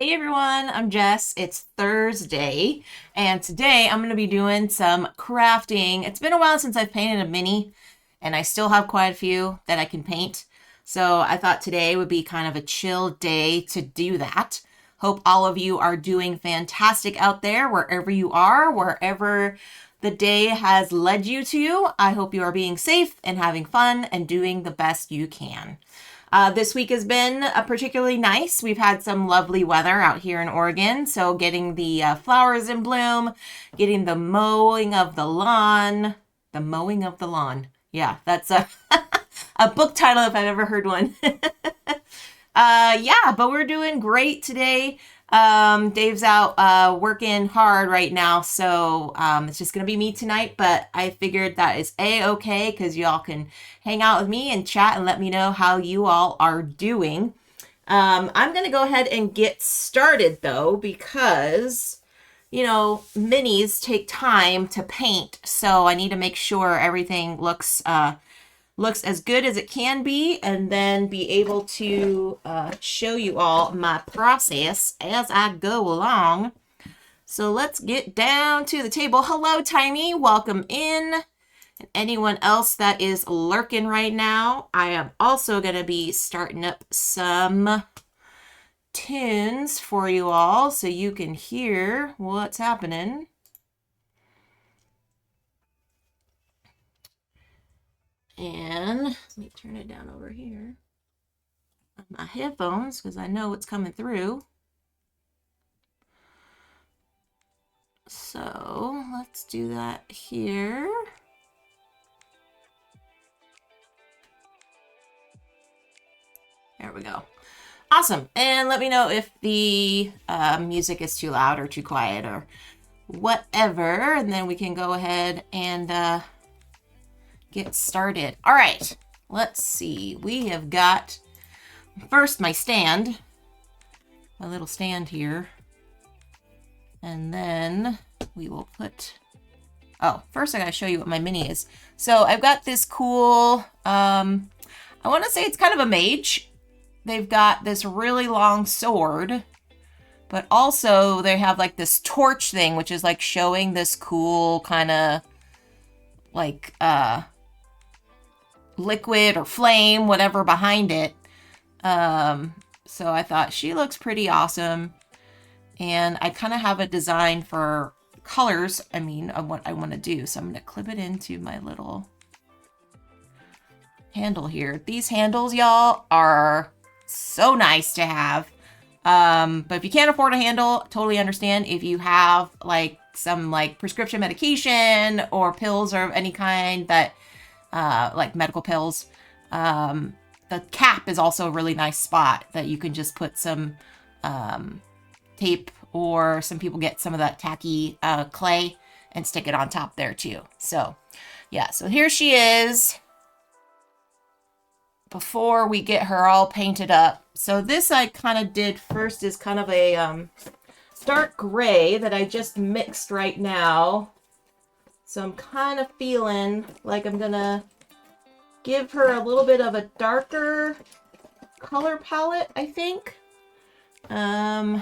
Hey everyone, I'm Jess. It's Thursday, and today I'm going to be doing some crafting. It's been a while since I've painted a mini, and I still have quite a few that I can paint. So I thought today would be kind of a chill day to do that. Hope all of you are doing fantastic out there, wherever you are, wherever the day has led you to. I hope you are being safe and having fun and doing the best you can. This week has been particularly nice. We've had some lovely weather out here in Oregon. So, getting the flowers in bloom, getting the mowing of the lawn. The mowing of the lawn. Yeah, that's a book title if I've ever heard one. Yeah, but we're doing great today. Dave's out working hard right now, so it's just gonna be me tonight. But I figured that is a-okay because y'all can hang out with me and chat and let me know how you all are doing. I'm gonna go ahead and get started though because minis take time to paint, so I need to make sure everything looks as good as it can be, and then be able to show you all my process as I go along. So let's get down to the table. Hello, Tiny. Welcome in. And anyone else that is lurking right now, I am also going to be starting up some tunes for you all so you can hear what's happening. And let me turn it down over here on my headphones because I know what's coming through. So let's do that here. There we go. Awesome. And let me know if the music is too loud or too quiet or whatever. And then we can go ahead and get started. All right. Let's see. We have got first my stand. My little stand here. And then we will put... Oh, first I gotta show you what my mini is. So I've got this cool... I want to say it's kind of a mage. They've got this really long sword, but also they have like this torch thing, which is like showing this cool kind of like liquid or flame, whatever behind it. So I thought she looks pretty awesome. And I kind of have a design for colors, of what I want to do. So I'm going to clip it into my little handle here. These handles, y'all, are so nice to have. But if you can't afford a handle, totally understand. If you have like some like prescription medication or pills or any kind that like medical pills, the cap is also a really nice spot that you can just put some tape, or some people get some of that tacky clay and stick it on top there too. So yeah, so here she is before we get her all painted up. So this I kind of did first is kind of a dark gray that I just mixed right now. So I'm kind of feeling like I'm gonna give her a little bit of a darker color palette, I think. And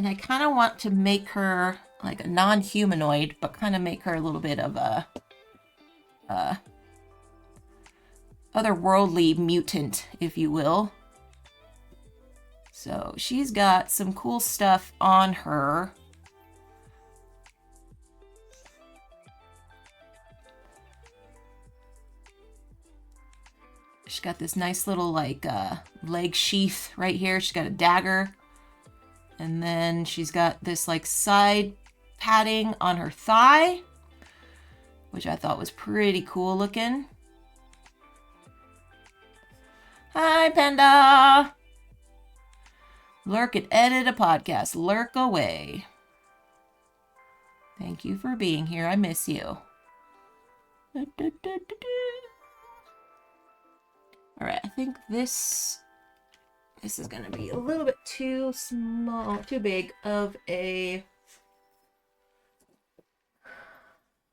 I kind of want to make her like a non-humanoid, but kind of make her a little bit of a otherworldly mutant, if you will. So she's got some cool stuff on her. She's got this nice little like leg sheath right here. She's got a dagger. And then she's got this like side padding on her thigh, which I thought was pretty cool looking. Hi, Panda. Lurk and edit a podcast. Lurk away. Thank you for being here. I miss you. All right, I think this is going to be a little bit too small, too big of a...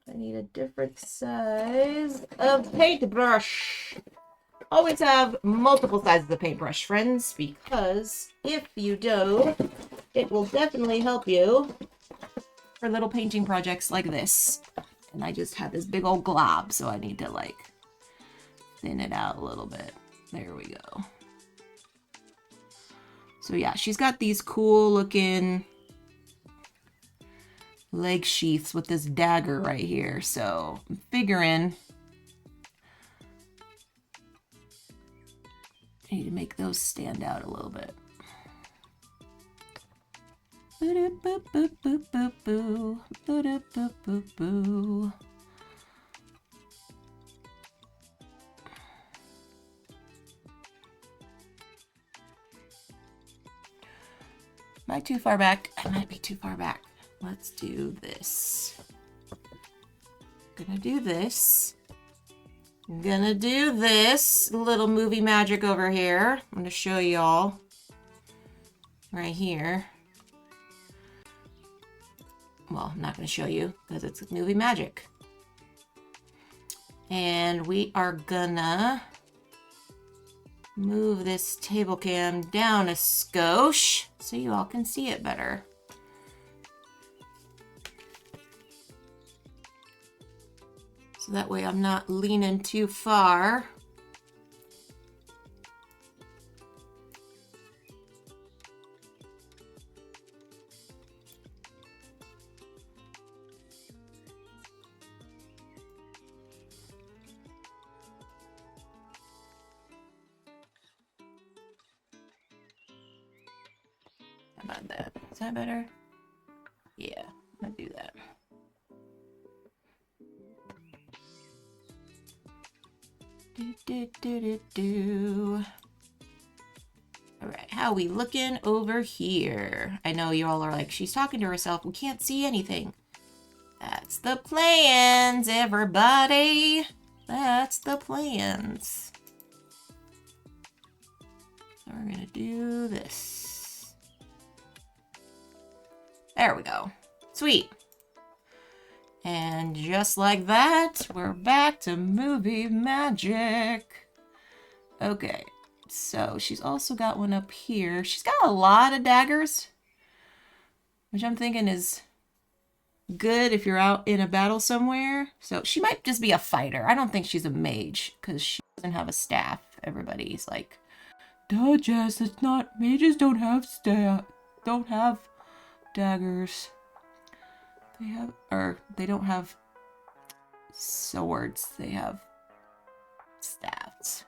I need a different size of paintbrush. Always have multiple sizes of paintbrush, friends, because if you do, it will definitely help you for little painting projects like this. And I just have this big old glob, so I need to like thin it out a little bit. There we go. So yeah, she's got these cool looking leg sheaths with this dagger right here. So I'm figuring I need to make those stand out a little bit. Am I too far back? I might be too far back. Let's do this. Gonna do this. I'm gonna do this little movie magic over here. I'm gonna show y'all right here. Well, I'm not gonna show you because it's movie magic. And we are gonna move this table cam down a skosh so you all can see it better. So that way I'm not leaning too far. How about that? Is that better? Yeah, I'm gonna do that. All right, how are we looking over here? I know you all are like, she's talking to herself. We can't see anything. That's the plans, everybody. That's the plans. So we're gonna do this. There we go. Sweet. And just like that, we're back to movie magic. Okay, so she's also got one up here. She's got a lot of daggers, which I'm thinking is good if you're out in a battle somewhere. So she might just be a fighter. I don't think she's a mage because she doesn't have a staff. Everybody's like, duh, Jess, it's not, mages don't have staff, don't have daggers. They have, or they don't have swords, they have staffs.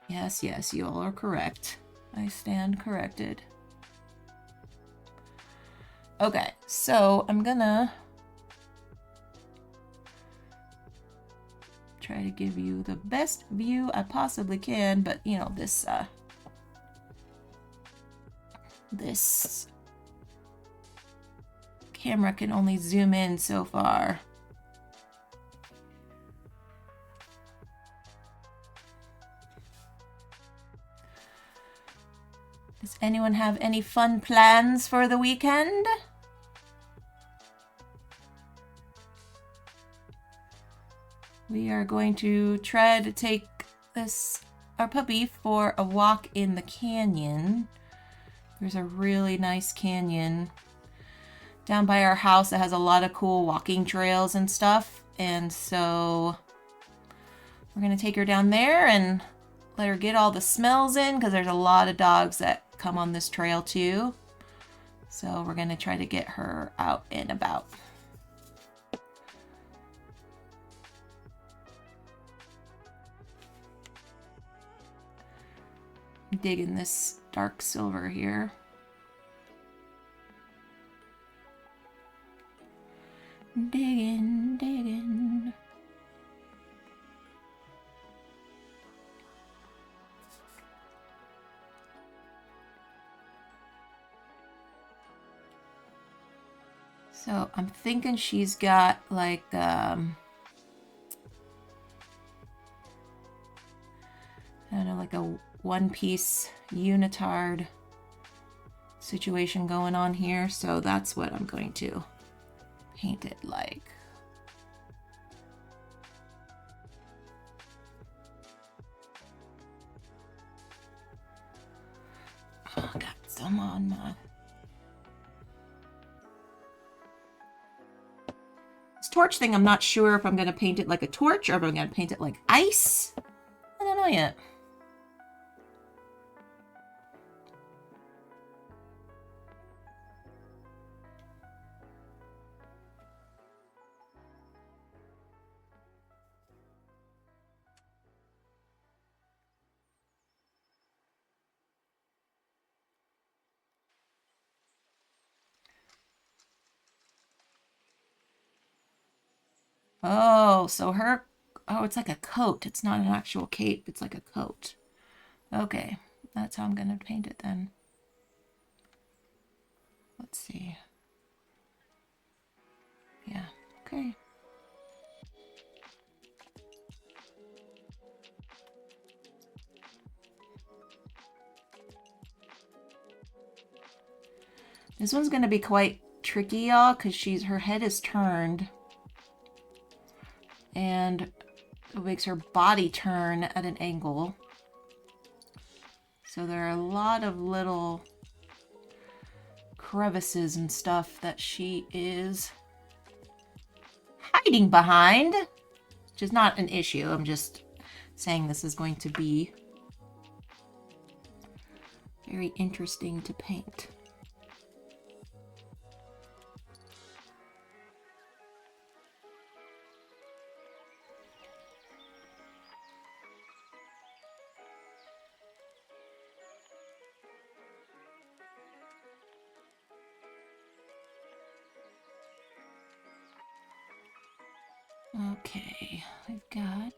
Yes, yes, you all are correct. I stand corrected. Okay, so I'm gonna try to give you the best view I possibly can, but you know, this camera can only zoom in so far. Does anyone have any fun plans for the weekend? We are going to try to take our puppy for a walk in the canyon. There's a really nice canyon down by our house that has a lot of cool walking trails and stuff. And so we're gonna take her down there and let her get all the smells in because there's a lot of dogs that come on this trail too. So we're gonna try to get her out and about. Digging this dark silver here. Digging, digging. So I'm thinking she's got like I don't know, like a one-piece unitard situation going on here. So that's what I'm going to paint it like. come on, Ma. This torch thing, I'm not sure if I'm going to paint it like a torch or if I'm going to paint it like ice. I don't know yet. Oh, so her... Oh, it's like a coat. It's not an actual cape. It's like a coat. Okay, that's how I'm going to paint it then. Let's see. Yeah, okay. This one's going to be quite tricky, y'all, because her head is turned. And it makes her body turn at an angle. So there are a lot of little crevices and stuff that she is hiding behind, which is not an issue. I'm just saying this is going to be very interesting to paint. Okay, we've got...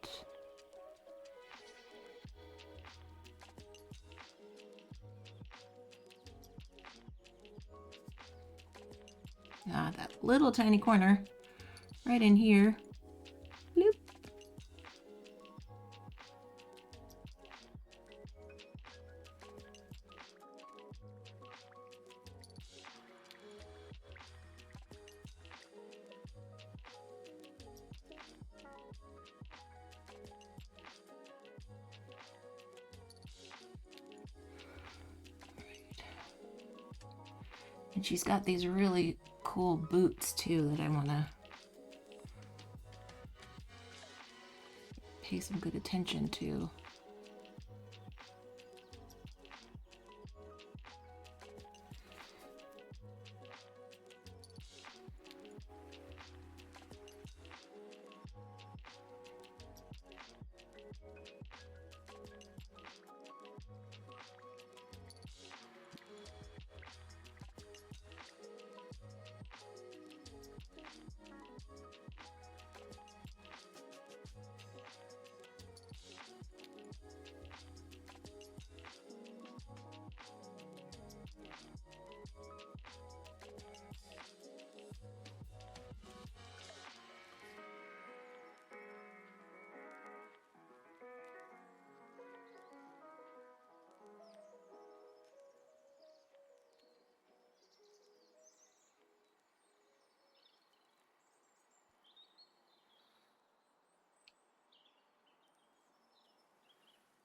that little tiny corner right in here. Bloop. And she's got these really cool boots too that I want to pay some good attention to.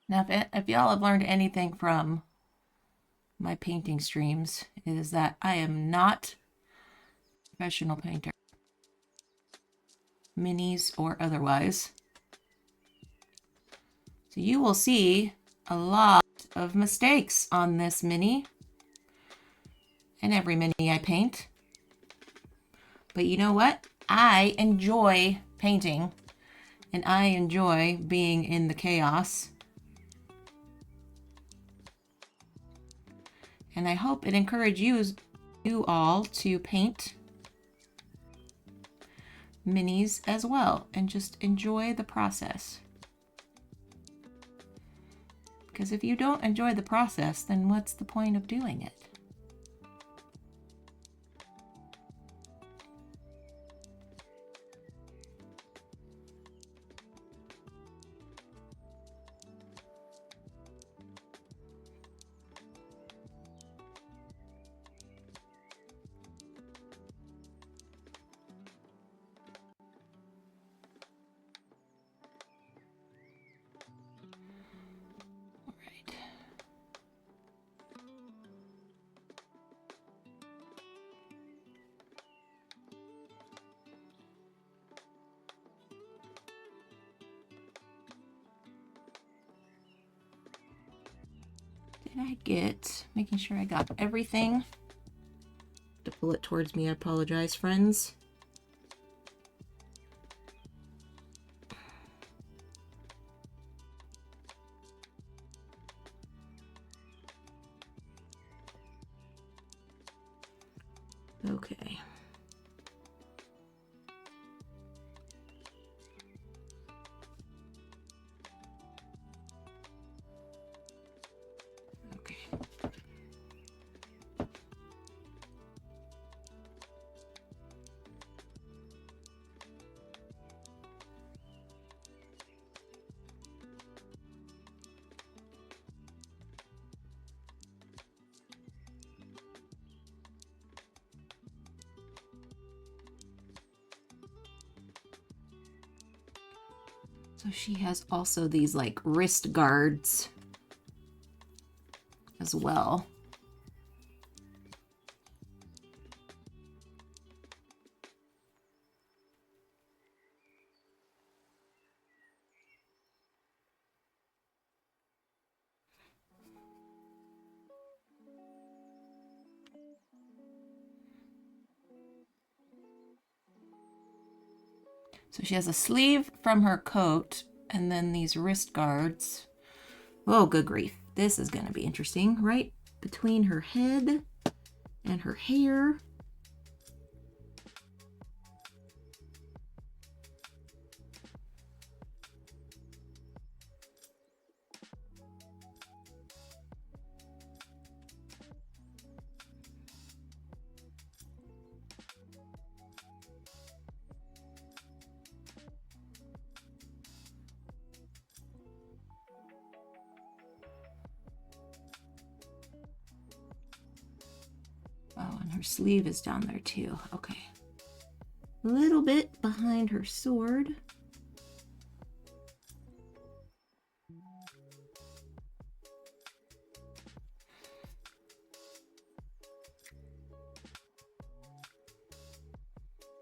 Now, if y'all have learned anything from my painting streams, it is that I am not a professional painter, minis or otherwise. So you will see a lot of mistakes on this mini and every mini I paint. But you know what? I enjoy painting and I enjoy being in the chaos. And I hope it encourages you all to paint minis as well and just enjoy the process. Because if you don't enjoy the process, then what's the point of doing it? can I get, making sure I got everything. To pull it towards me, I apologize, friends. Okay. So she has also these like wrist guards as well. So she has a sleeve from her coat and then these wrist guards. Oh, good grief. This is going to be interesting. Right between her head and her hair. Oh, and her sleeve is down there too. Okay. A little bit behind her sword.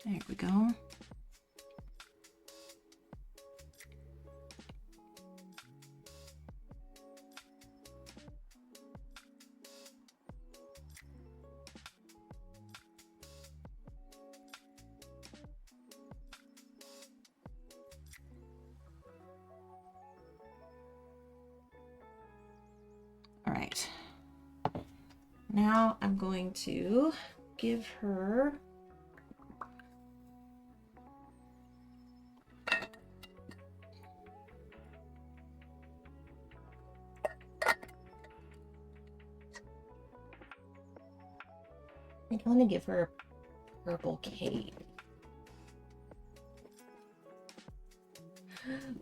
There we go. All right. Now I'm going to give her I'm going to give her a purple cape.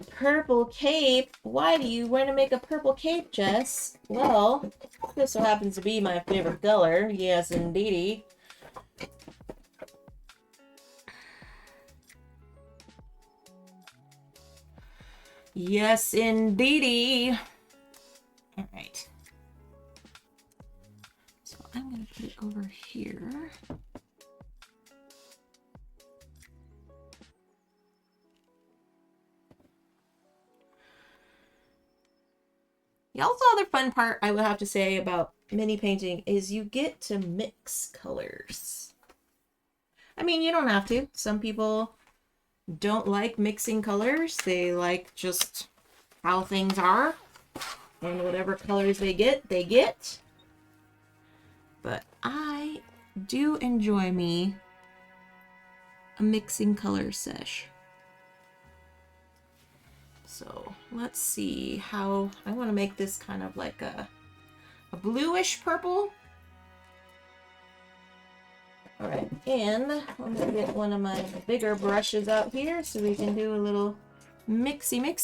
Purple cape? Why do you want to make a purple cape, Jess? Well, this so happens to be my favorite color. Yes, indeedy. Yes, indeedy. All right. So I'm going to put it over here. The also other fun part I would have to say about mini painting is you get to mix colors. I mean, you don't have to. Some people don't like mixing colors. They like just how things are. And whatever colors they get, they get. But I do enjoy me a mixing color sesh. So let's see how I want to make this kind of like a bluish purple. All right, and I'm gonna get one of my bigger brushes out here so we can do a little mixy.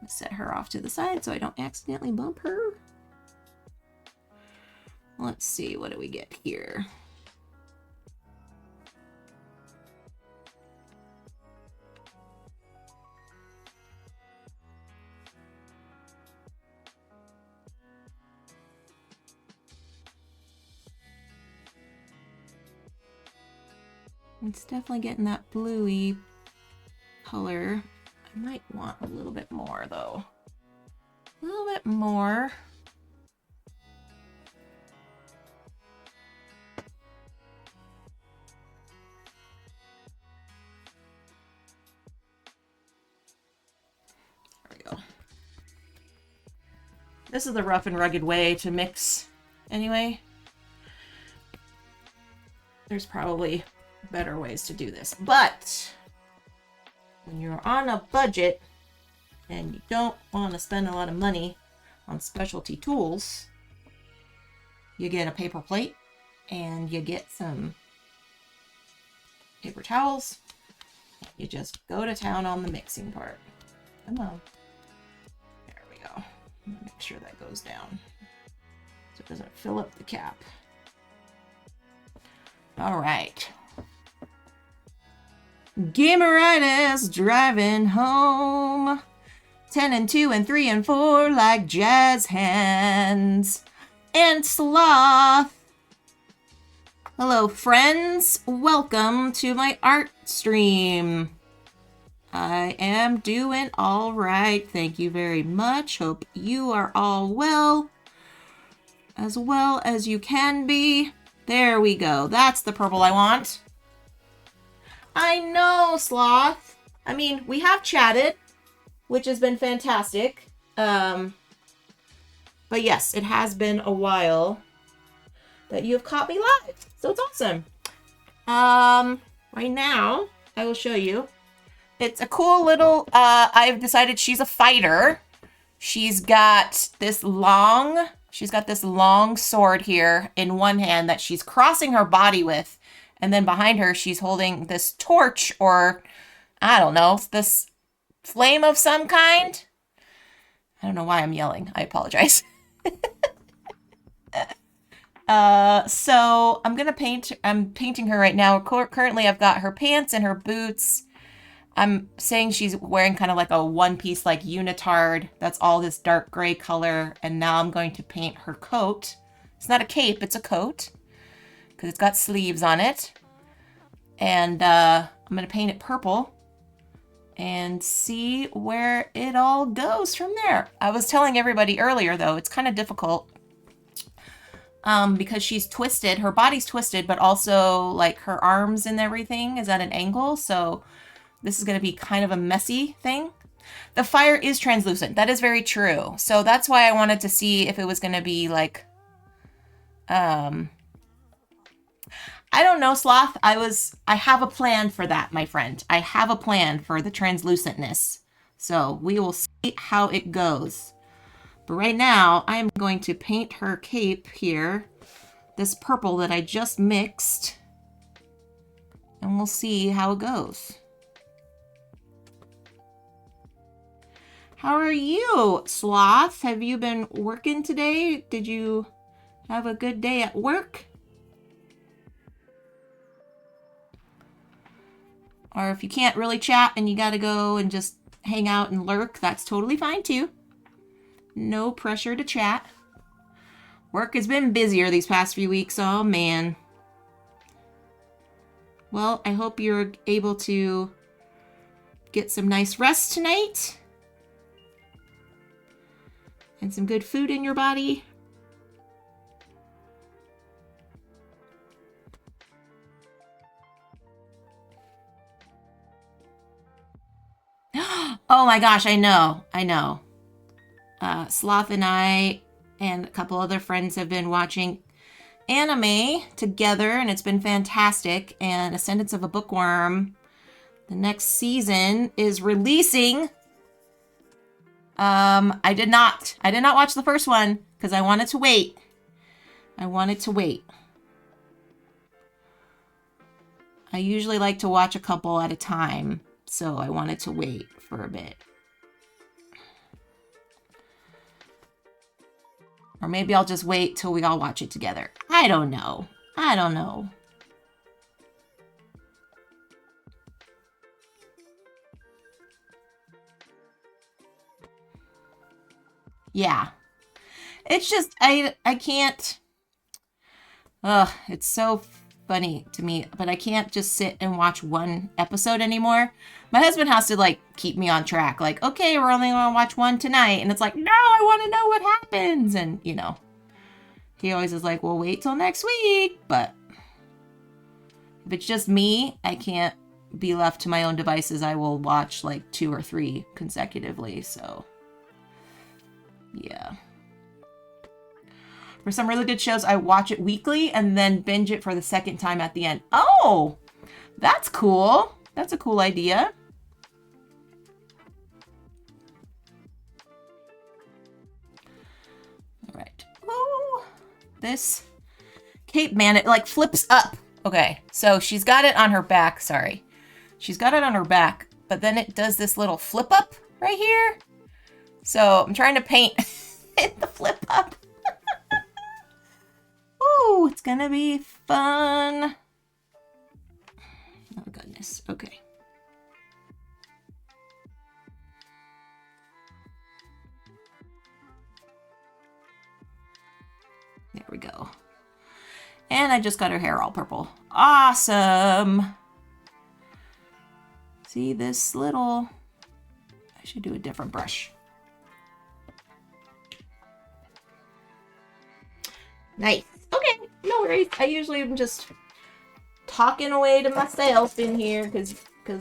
Set her off to the side so I don't accidentally bump her. Let's see, what do we get here? It's definitely getting that bluey color. I might want a little bit more though. A little bit more. There we go. This is the rough and rugged way to mix anyway. There's probably better ways to do this, but when you're on a budget and you don't want to spend a lot of money on specialty tools, you get a paper plate and you get some paper towels. You just go to town on the mixing part. Come on. There we go. Make sure that goes down so it doesn't fill up the cap. All right. Gameritis driving home. 10 and 2 and 3 and 4 like jazz hands. And Sloth. Hello, friends. Welcome to my art stream. I am doing all right. Thank you very much. Hope you are all well as you can be. There we go. That's the purple I want. I know, Sloth. I mean, we have chatted, which has been fantastic. But yes, it has been a while that you have caught me live. So it's awesome. Right now, I will show you. It's a cool little, I've decided she's a fighter. She's got this long sword here in one hand that she's crossing her body with. And then behind her, she's holding this torch or, I don't know, this flame of some kind. I don't know why I'm yelling. I apologize. So I'm painting her right now. Currently, I've got her pants and her boots. I'm saying she's wearing kind of like a one-piece like unitard. That's all this dark gray color. And now I'm going to paint her coat. It's not a cape, it's a coat. Because it's got sleeves on it. And I'm going to paint it purple. And see where it all goes from there. I was telling everybody earlier, though, it's kind of difficult. Because she's twisted. Her body's twisted, but also like her arms and everything is at an angle. So this is going to be kind of a messy thing. The fire is translucent. That is very true. So that's why I wanted to see if it was going to be like, I don't know, Sloth. I have a plan for that, my friend. I have a plan for the translucentness. So we will see how it goes. But right now, I am going to paint her cape here. This purple that I just mixed. And we'll see how it goes. How are you, Sloth? Have you been working today? Did you have a good day at work? Or if you can't really chat and you gotta go and just hang out and lurk, that's totally fine too. No pressure to chat. Work has been busier these past few weeks. Oh, man. Well, I hope you're able to get some nice rest tonight. And some good food in your body. Oh my gosh, I know. Sloth and I and a couple other friends have been watching anime together, and it's been fantastic. And Ascendance of a Bookworm, the next season, is releasing. I did not watch the first one because I wanted to wait. I usually like to watch a couple at a time, so I wanted to wait for a bit. Or maybe I'll just wait till we all watch it together. I don't know. Yeah. It's just, I can't. Ugh, it's so funny to me, but I can't just sit and watch one episode anymore. My husband has to like keep me on track. Like, okay, we're only going to watch one tonight. And it's like, no, I want to know what happens. And, you know, he always is like, well, wait till next week. But if it's just me, I can't be left to my own devices. I will watch like 2 or 3 consecutively. So, yeah. For some really good shows, I watch it weekly and then binge it for the second time at the end. Oh, that's cool. That's a cool idea. All right. Ooh, this Cape Man, it like flips up. Okay, so she's got it on her back. Sorry. She's got it on her back, but then it does this little flip up right here. So I'm trying to paint the flip up. Ooh, it's gonna be fun. Oh, goodness. Okay. There we go. And I just got her hair all purple. Awesome. See this little... I should do a different brush. Nice. Okay, no worries. I usually am just talking away to myself in here because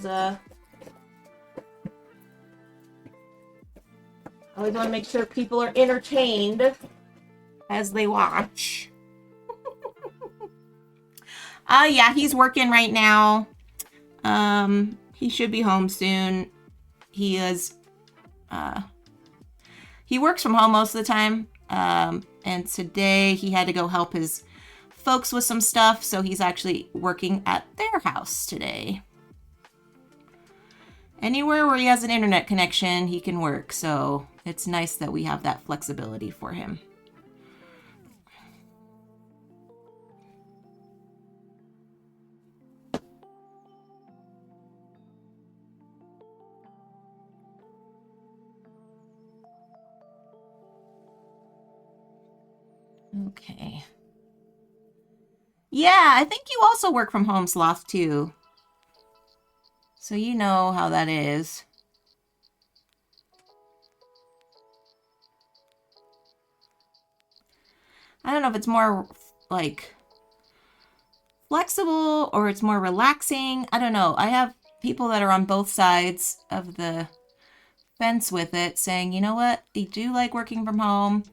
I always want to make sure people are entertained as they watch. Yeah, he's working right now. He should be home soon. He is, he works from home most of the time. And today he had to go help his folks with some stuff, so he's actually working at their house today. Anywhere where he has an internet connection, he can work, so it's nice that we have that flexibility for him. Okay. Yeah, I think you also work from home, Sloth, too. So you know how that is. I don't know if it's more, like, flexible or it's more relaxing. I don't know. I have people that are on both sides of the fence with it saying, you know what, they do like working from home.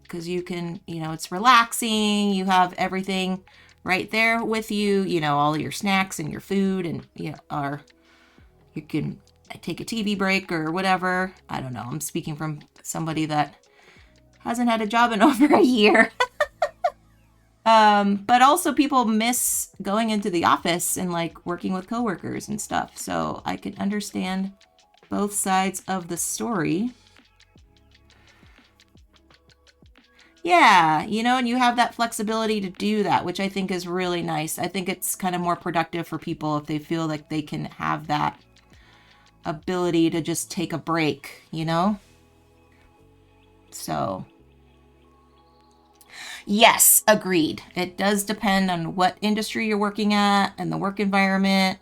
Because you can, you know, it's relaxing. You have everything right there with you, you know, all your snacks and your food, and you can take a TV break or whatever. I don't know. I'm speaking from somebody that hasn't had a job in over a year. But also people miss going into the office and like working with coworkers and stuff. So I can understand both sides of the story. Yeah, you know, and you have that flexibility to do that, which I think is really nice. I think it's kind of more productive for people if they feel like they can have that ability to just take a break, you know? So, yes, agreed. It does depend on what industry you're working at and the work environment.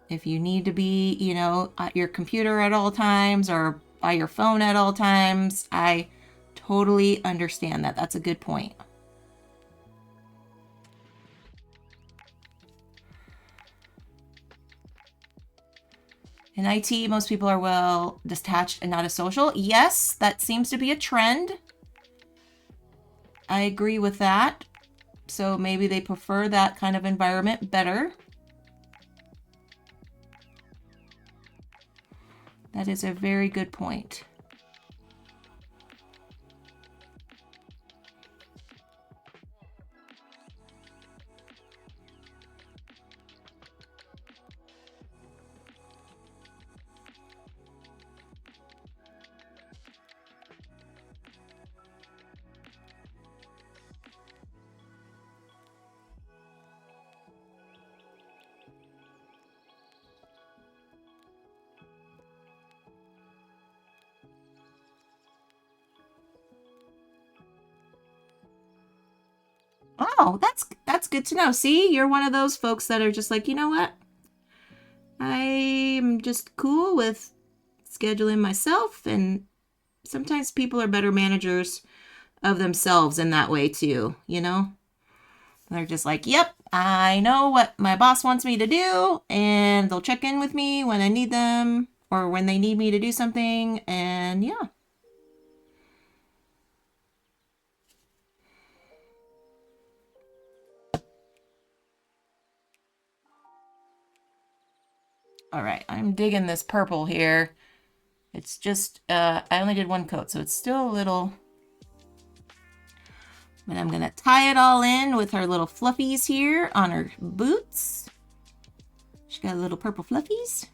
If you need to be, you know, at your computer at all times or by your phone at all times, I totally understand that. That's a good point. In IT, most people are well detached and not as social. Yes, that seems to be a trend. I agree with that. So maybe they prefer that kind of environment better. That is a very good point. Oh, that's good to know. See, you're one of those folks that are just like, you know what? I'm just cool with scheduling myself, and sometimes people are better managers of themselves in that way too, you know? They're just like, yep, I know what my boss wants me to do, and they'll check in with me when I need them or when they need me to do something, and yeah. All right, I'm digging this purple here. It's just, I only did one coat, so it's still a little, but I'm gonna tie it all in with her little fluffies here on her boots. She got little purple fluffies.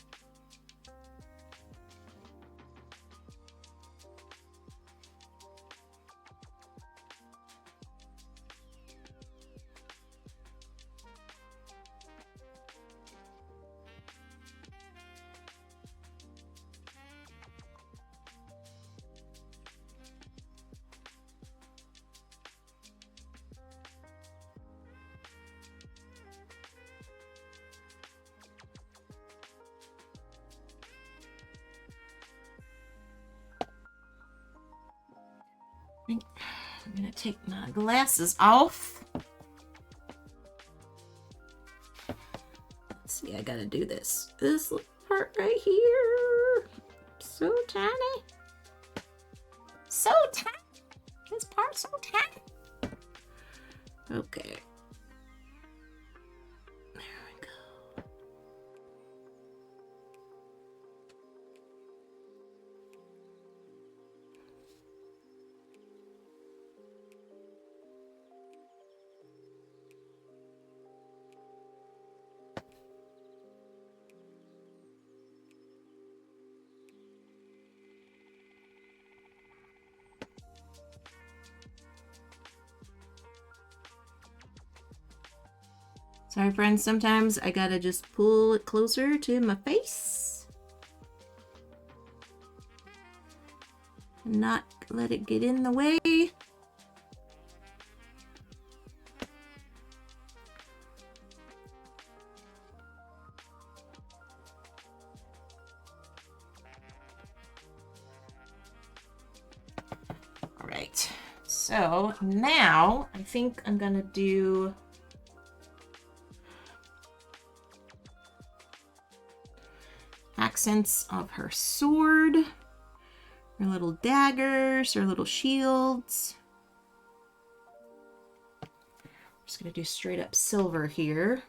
I'm gonna take my glasses off. Let's see, I gotta do this little part right here. So tiny. So tiny. This part's so tiny. Okay. There we go. Sorry, friends, sometimes I gotta just pull it closer to my face and not let it get in the way. All right, so now I think I'm gonna do accents of her sword, her little daggers, her little shields. I'm just gonna do straight up silver here.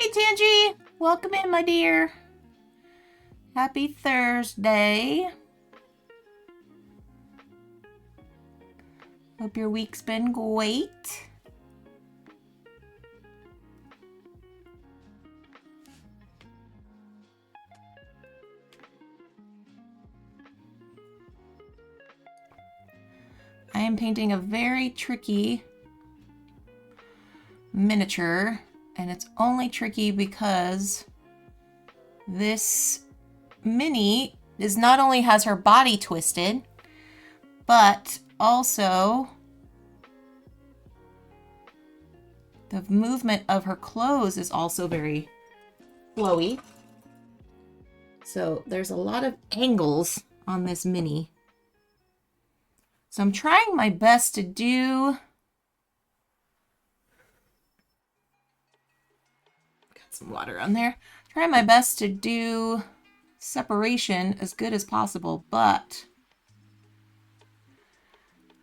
Hey, Tangy, welcome in, my dear. Happy Thursday. Hope your week's been great. I am painting a very tricky miniature, and it's only tricky because this Minnie is not only has her body twisted, but also the movement of her clothes is also very flowy. So there's a lot of angles on this Minnie. So I'm trying my best to do... Got some water on there. Trying my best to do separation as good as possible, but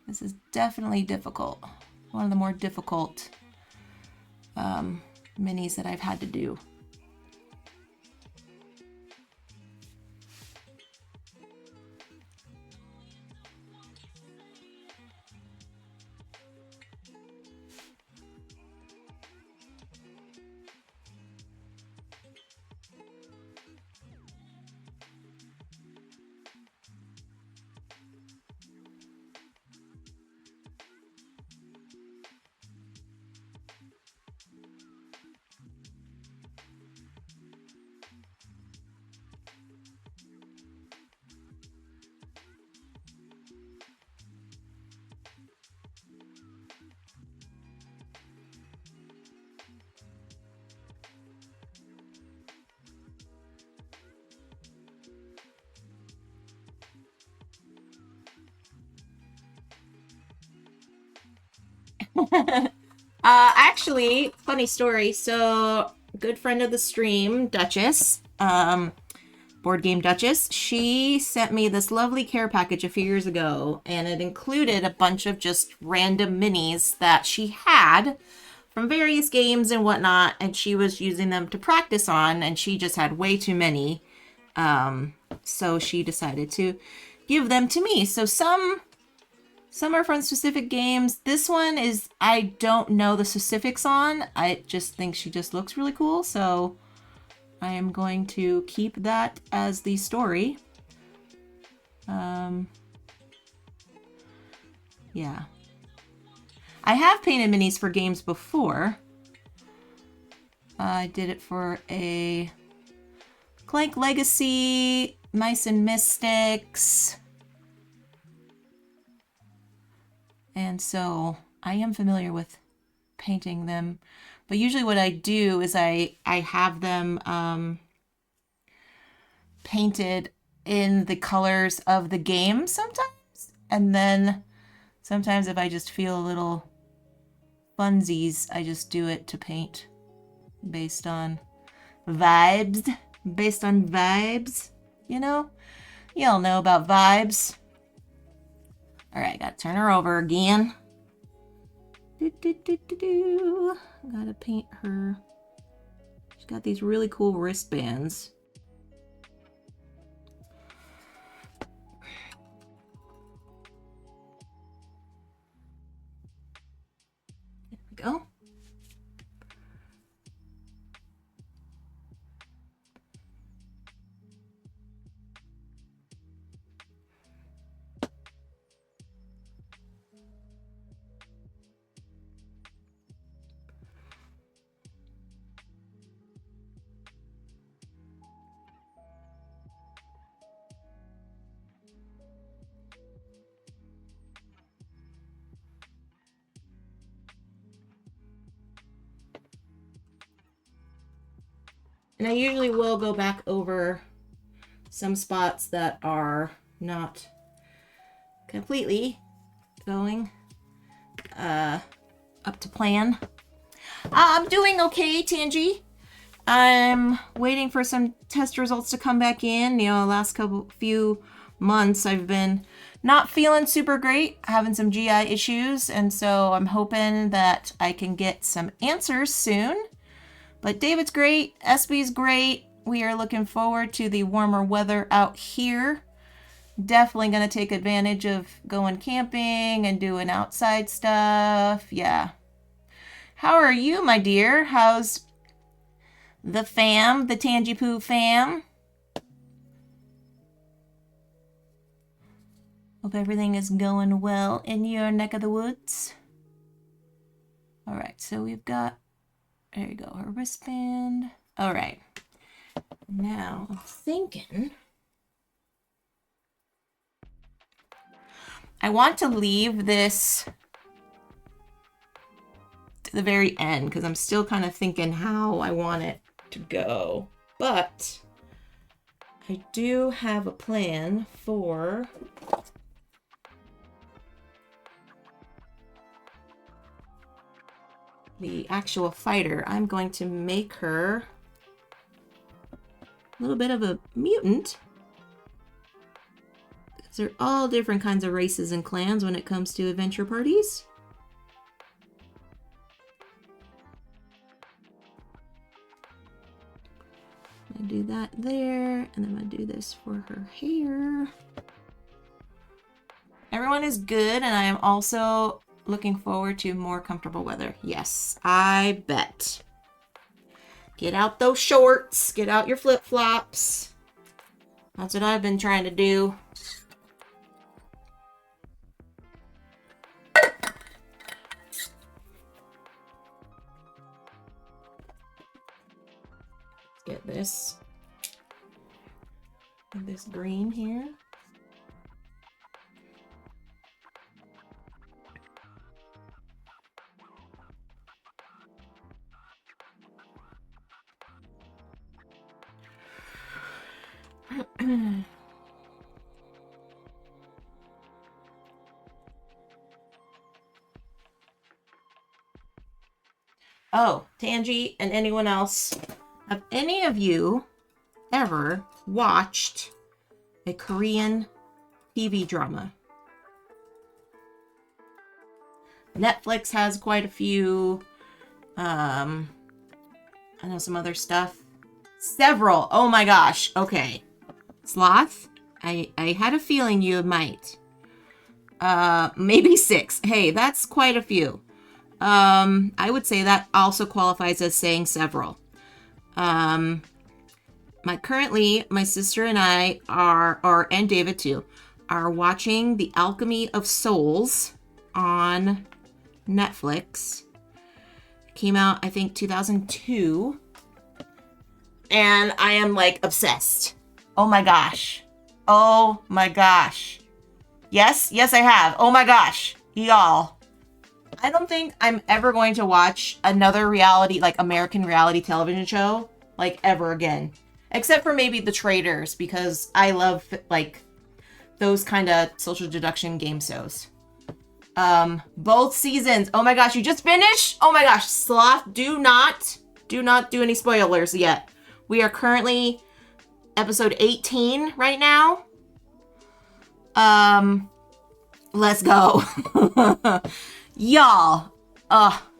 this is definitely difficult. One of the more difficult minis that I've had to do. Actually, funny story. So, good friend of the stream, Duchess, Board Game Duchess, she sent me this lovely care package a few years ago, and it included a bunch of just random minis that she had from various games and whatnot, and she was using them to practice on, and she just had way too many. So she decided to give them to me. So some are from specific games. This one is, I don't know the specifics on. I just think she just looks really cool. So I am going to keep that as the story. Yeah. I have painted minis for games before. I did it for a Clank Legacy, Mice and Mystics. And so I am familiar with painting them. But usually what I do is I have them painted in the colors of the game sometimes. And then sometimes if I just feel a little funsies, I just do it to paint based on vibes. Based on vibes, you know? Y'all know about vibes. All right, gotta turn her over again. Gotta paint her. She's got these really cool wristbands. There we go. And I usually will go back over some spots that are not completely going up to plan. I'm doing okay, Tangy. I'm waiting for some test results to come back in. You know, last few months I've been not feeling super great, having some GI issues, and so I'm hoping that I can get some answers soon. But David's great, SB's great. We are looking forward to the warmer weather out here. Definitely gonna take advantage of going camping and doing outside stuff. Yeah. How are you, my dear? How's the fam, the Tangy Poo fam? Hope everything is going well in your neck of the woods. All right, so we've got, there you go, her wristband. All right. Now I'm thinking I want to leave this to the very end because I'm still kind of thinking how I want it to go. But I do have a plan for the actual fighter. I'm going to make her a little bit of a mutant. Because they're all different kinds of races and clans when it comes to adventure parties. I'm going to do that there, and then I'm going to do this for her hair. Everyone is good, and I am also looking forward to more comfortable weather. Yes, I bet. Get out those shorts. Get out your flip-flops. That's what I've been trying to do. Let's get this. Get this green here. Oh, Tangy and anyone else, have any of you ever watched a Korean TV drama? Netflix has quite a few. I know some other stuff. Several. Oh my gosh. Okay. Sloth, I had a feeling you might. Maybe 6. Hey, that's quite a few. I would say that also qualifies as saying several. Currently, my sister and I are, and David too, are watching The Alchemy of Souls on Netflix. It came out, I think, 2002. And I am like obsessed. Oh my gosh. Oh my gosh. Yes, I have. Oh my gosh. Y'all. I don't think I'm ever going to watch another reality, like American reality television show, like ever again. Except for maybe The Traitors, because I love like those kind of social deduction game shows. Both seasons. Oh my gosh, you just finished? Oh my gosh, Sloth, do not do any spoilers yet. We are currently episode 18 right now. Let's go. Y'all.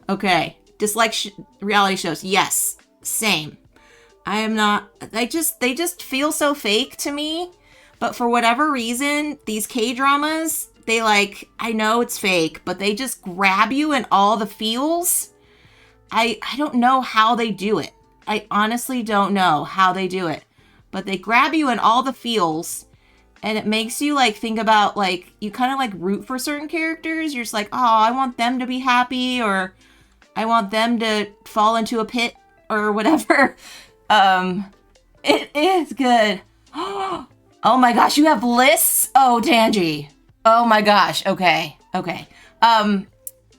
Okay. Dislike reality shows. Yes. Same. I am not, they just feel so fake to me. But for whatever reason, these K-dramas, they like, I know it's fake, but they just grab you in all the feels. I don't know how they do it. I honestly don't know how they do it. But they grab you in all the feels, and it makes you like think about like, you kind of like root for certain characters. You're just like, oh, I want them to be happy, or I want them to fall into a pit or whatever. It is good. Oh my gosh, you have lists? Oh, Tangy. Oh my gosh. Okay.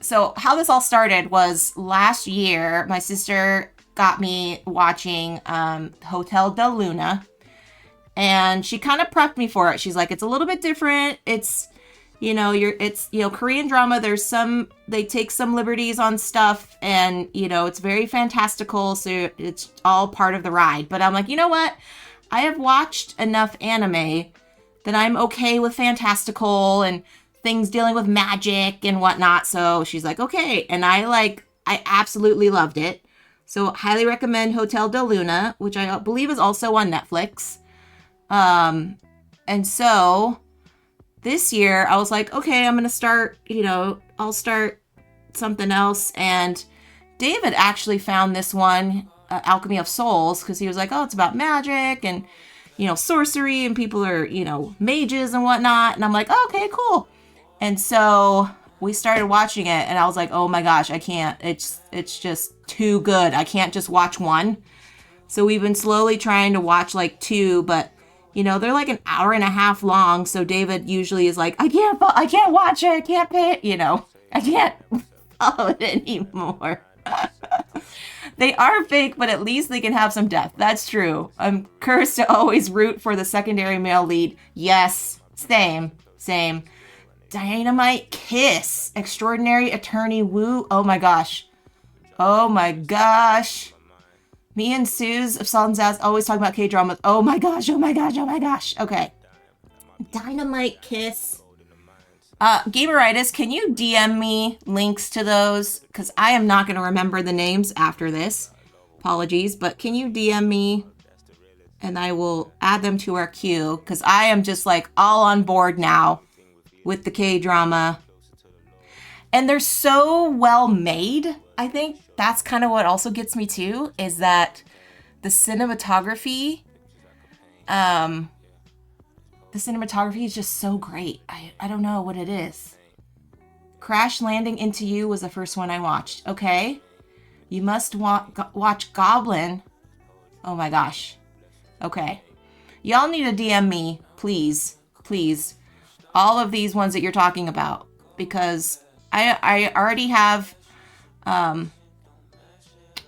So how this all started was last year, my sister got me watching Hotel Del Luna, and she kind of prepped me for it. She's like, it's a little bit different. It's, Korean drama. They take some liberties on stuff, and, it's very fantastical. So it's all part of the ride. But I'm like, you know what? I have watched enough anime that I'm okay with fantastical and things dealing with magic and whatnot. So she's like, okay. And I absolutely loved it. So highly recommend Hotel Del Luna, which I believe is also on Netflix. And so this year I was like, okay, I'm gonna start, I'll start something else. And David actually found this one, Alchemy of Souls, because he was like, oh, it's about magic and, sorcery, and people are, mages and whatnot. And I'm like, oh, okay, cool. And so we started watching it, and I was like, oh my gosh, I can't. It's just too good. I can't just watch one. So we've been slowly trying to watch like two, but they're like an hour and a half long. So David usually is like, I can't watch it. I can't pay it. I can't follow it anymore. They are fake, but at least they can have some depth. That's true. I'm cursed to always root for the secondary male lead. Yes, same. Dynamite Kiss, Extraordinary Attorney Woo. Oh my gosh. Me and Suze of Salt and Zaz always talk about K-dramas. Oh my gosh. Okay. Dynamite Kiss. Gameritis, can you DM me links to those? Because I am not going to remember the names after this. Apologies, but can you DM me? And I will add them to our queue. Because I am just like all on board now with the K-drama. And they're so well made. I think that's kind of what also gets me too, is that the cinematography, is just so great. I don't know what it is. Crash Landing Into You was the first one I watched. Okay. You must watch Goblin. Oh my gosh. Okay. Y'all need to DM me, please. All of these ones that you're talking about. Because I already have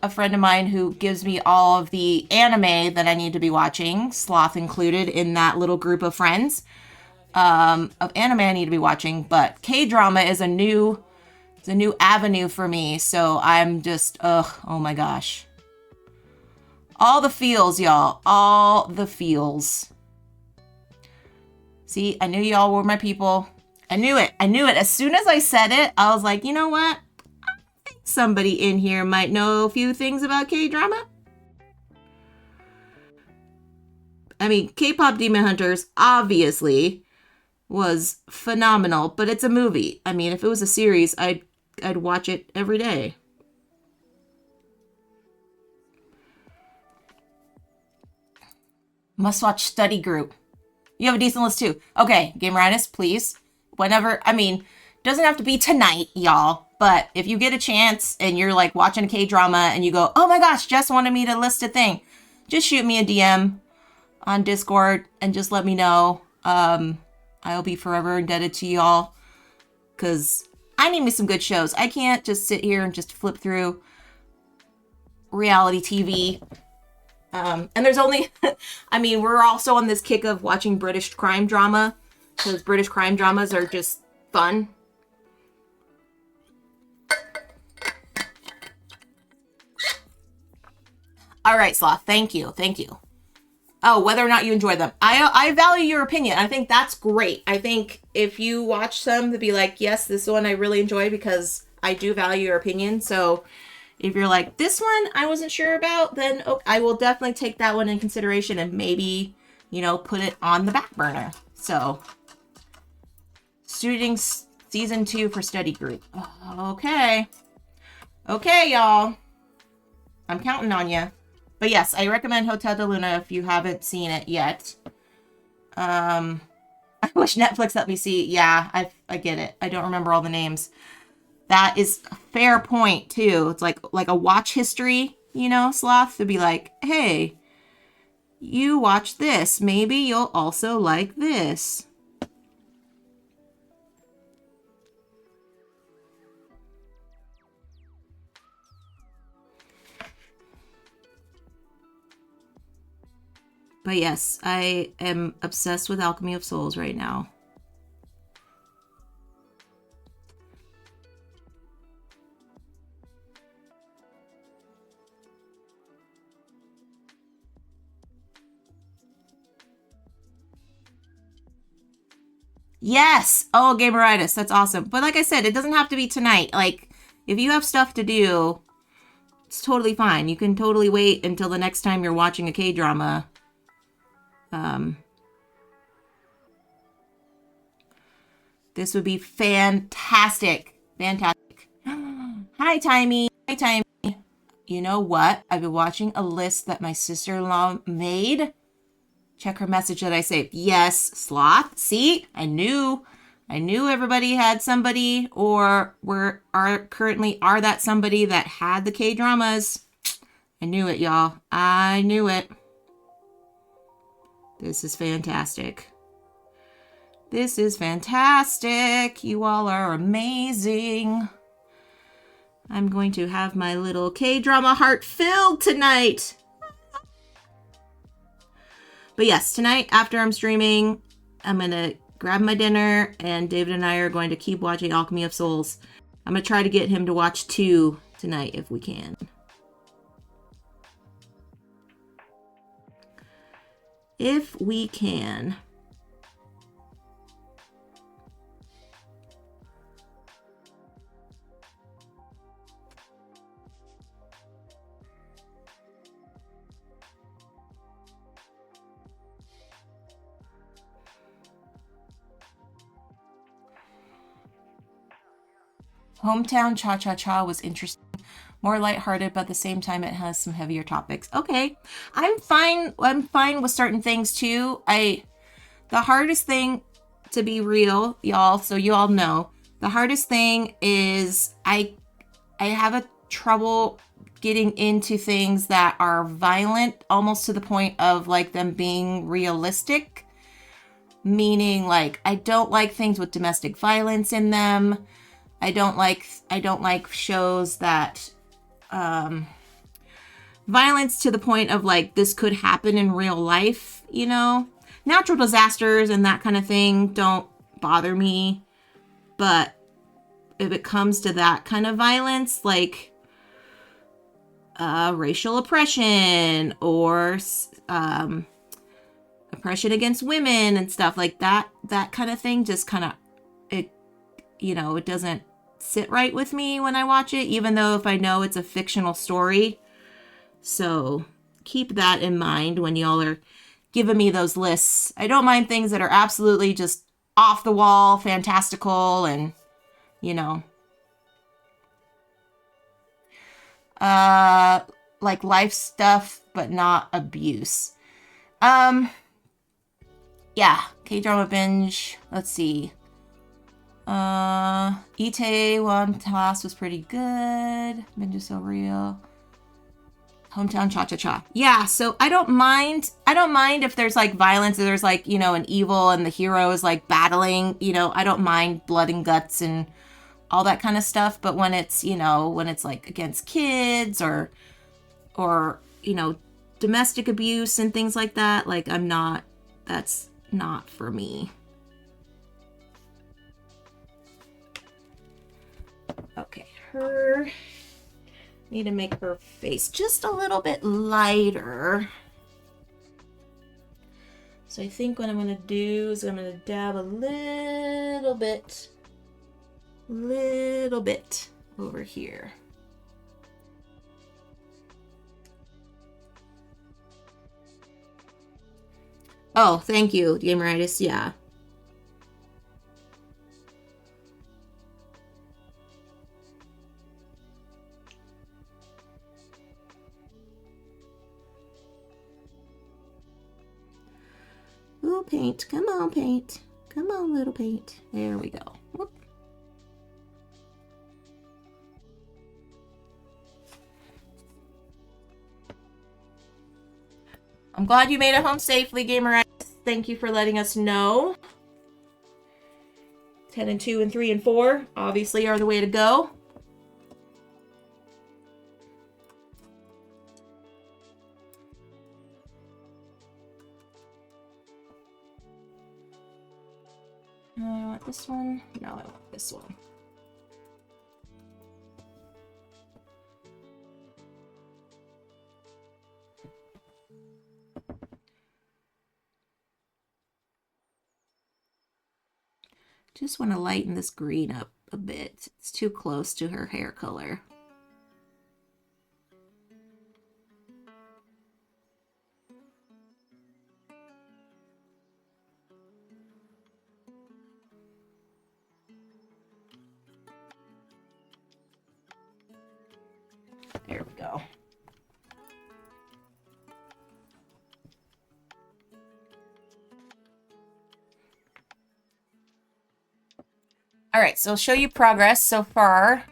a friend of mine who gives me all of the anime that I need to be watching, Sloth included in that little group of friends of anime I need to be watching. But K-drama is a new avenue for me, so I'm just oh my gosh, all the feels, y'all, all the feels. See, I knew y'all were my people. I knew it. As soon as I said it, I was like, you know what? Somebody in here might know a few things about K-drama. I mean, K-pop Demon Hunters obviously was phenomenal, but it's a movie. I mean, if it was a series, I'd watch it every day. Must watch study group. You have a decent list too. Okay, Gameritis, please. Whenever, doesn't have to be tonight, y'all. But if you get a chance and you're like watching a K-drama and you go, oh my gosh, Jess wanted me to list a thing, just shoot me a DM on Discord and just let me know. I'll be forever indebted to y'all, because I need me some good shows. I can't just sit here and just flip through reality TV. And there's only, we're also on this kick of watching British crime drama, because British crime dramas are just fun. All right, Sloth. Thank you. Oh, whether or not you enjoy them. I value your opinion. I think that's great. I think if you watch some, to be like, yes, this one I really enjoy, because I do value your opinion. So if you're like, this one I wasn't sure about, then I will definitely take that one in consideration and maybe, put it on the back burner. So, Shooting Season 2 for study group. Okay, y'all. I'm counting on you. But yes, I recommend Hotel de Luna if you haven't seen it yet. I wish Netflix let me see. Yeah, I get it. I don't remember all the names. That is a fair point too. It's like a watch history, Sloth, to be like, hey, you watch this. Maybe you'll also like this. But yes, I am obsessed with Alchemy of Souls right now. Yes! Oh, Gameritis, that's awesome. But like I said, it doesn't have to be tonight. Like, if you have stuff to do, it's totally fine. You can totally wait until the next time you're watching a K-drama. This would be fantastic. Fantastic. Hi, Timey. Hi, Timey. You know what? I've been watching a list that my sister-in-law made. Check her message that I saved. Yes, Sloth. See? I knew everybody had somebody or currently are that somebody that had the K-dramas. I knew it, y'all. I knew it. This is fantastic. This is fantastic. You all are amazing. I'm going to have my little K-drama heart filled tonight. But yes, tonight after I'm streaming, I'm going to grab my dinner and David and I are going to keep watching Alchemy of Souls. I'm going to try to get him to watch 2 tonight if we can. If we can. Hometown Cha-Cha-Cha was interesting. More lighthearted, but at the same time it has some heavier topics. Okay. I'm fine with certain things too. The hardest thing, to be real, y'all, so you all know, the hardest thing is I have a trouble getting into things that are violent, almost to the point of like them being realistic. Meaning like I don't like things with domestic violence in them. I don't like shows that violence to the point of like this could happen in real life, you know? Natural disasters and that kind of thing don't bother me. But if it comes to that kind of violence, like racial oppression or oppression against women and stuff like that kind of thing just kind of, it doesn't sit right with me when I watch it, even though if I know it's a fictional story. So keep that in mind when y'all are giving me those lists. I don't mind things that are absolutely just off the wall, fantastical, and, like life stuff, but not abuse. Yeah, K-drama binge. Let's see. Itaewon Class was pretty good. Binge is so real. Hometown Cha-Cha-Cha. Yeah, so I don't mind if there's like violence, or there's like, an evil and the hero is like battling, I don't mind blood and guts and all that kind of stuff. But when it's, like against kids or domestic abuse and things like that, like that's not for me. Okay, need to make her face just a little bit lighter. So I think what I'm going to do is I'm going to dab a little bit over here. Oh, thank you, Gameritis. Yeah. Ooh, paint. Come on, paint. Come on, little paint. There we go. Whoop. I'm glad you made it home safely, Gamerites. Thank you for letting us know. 10 and 2 and 3 and 4 obviously are the way to go. I want this one. No, I want this one. Just want to lighten this green up a bit. It's too close to her hair color. right, so I'll show you progress so far.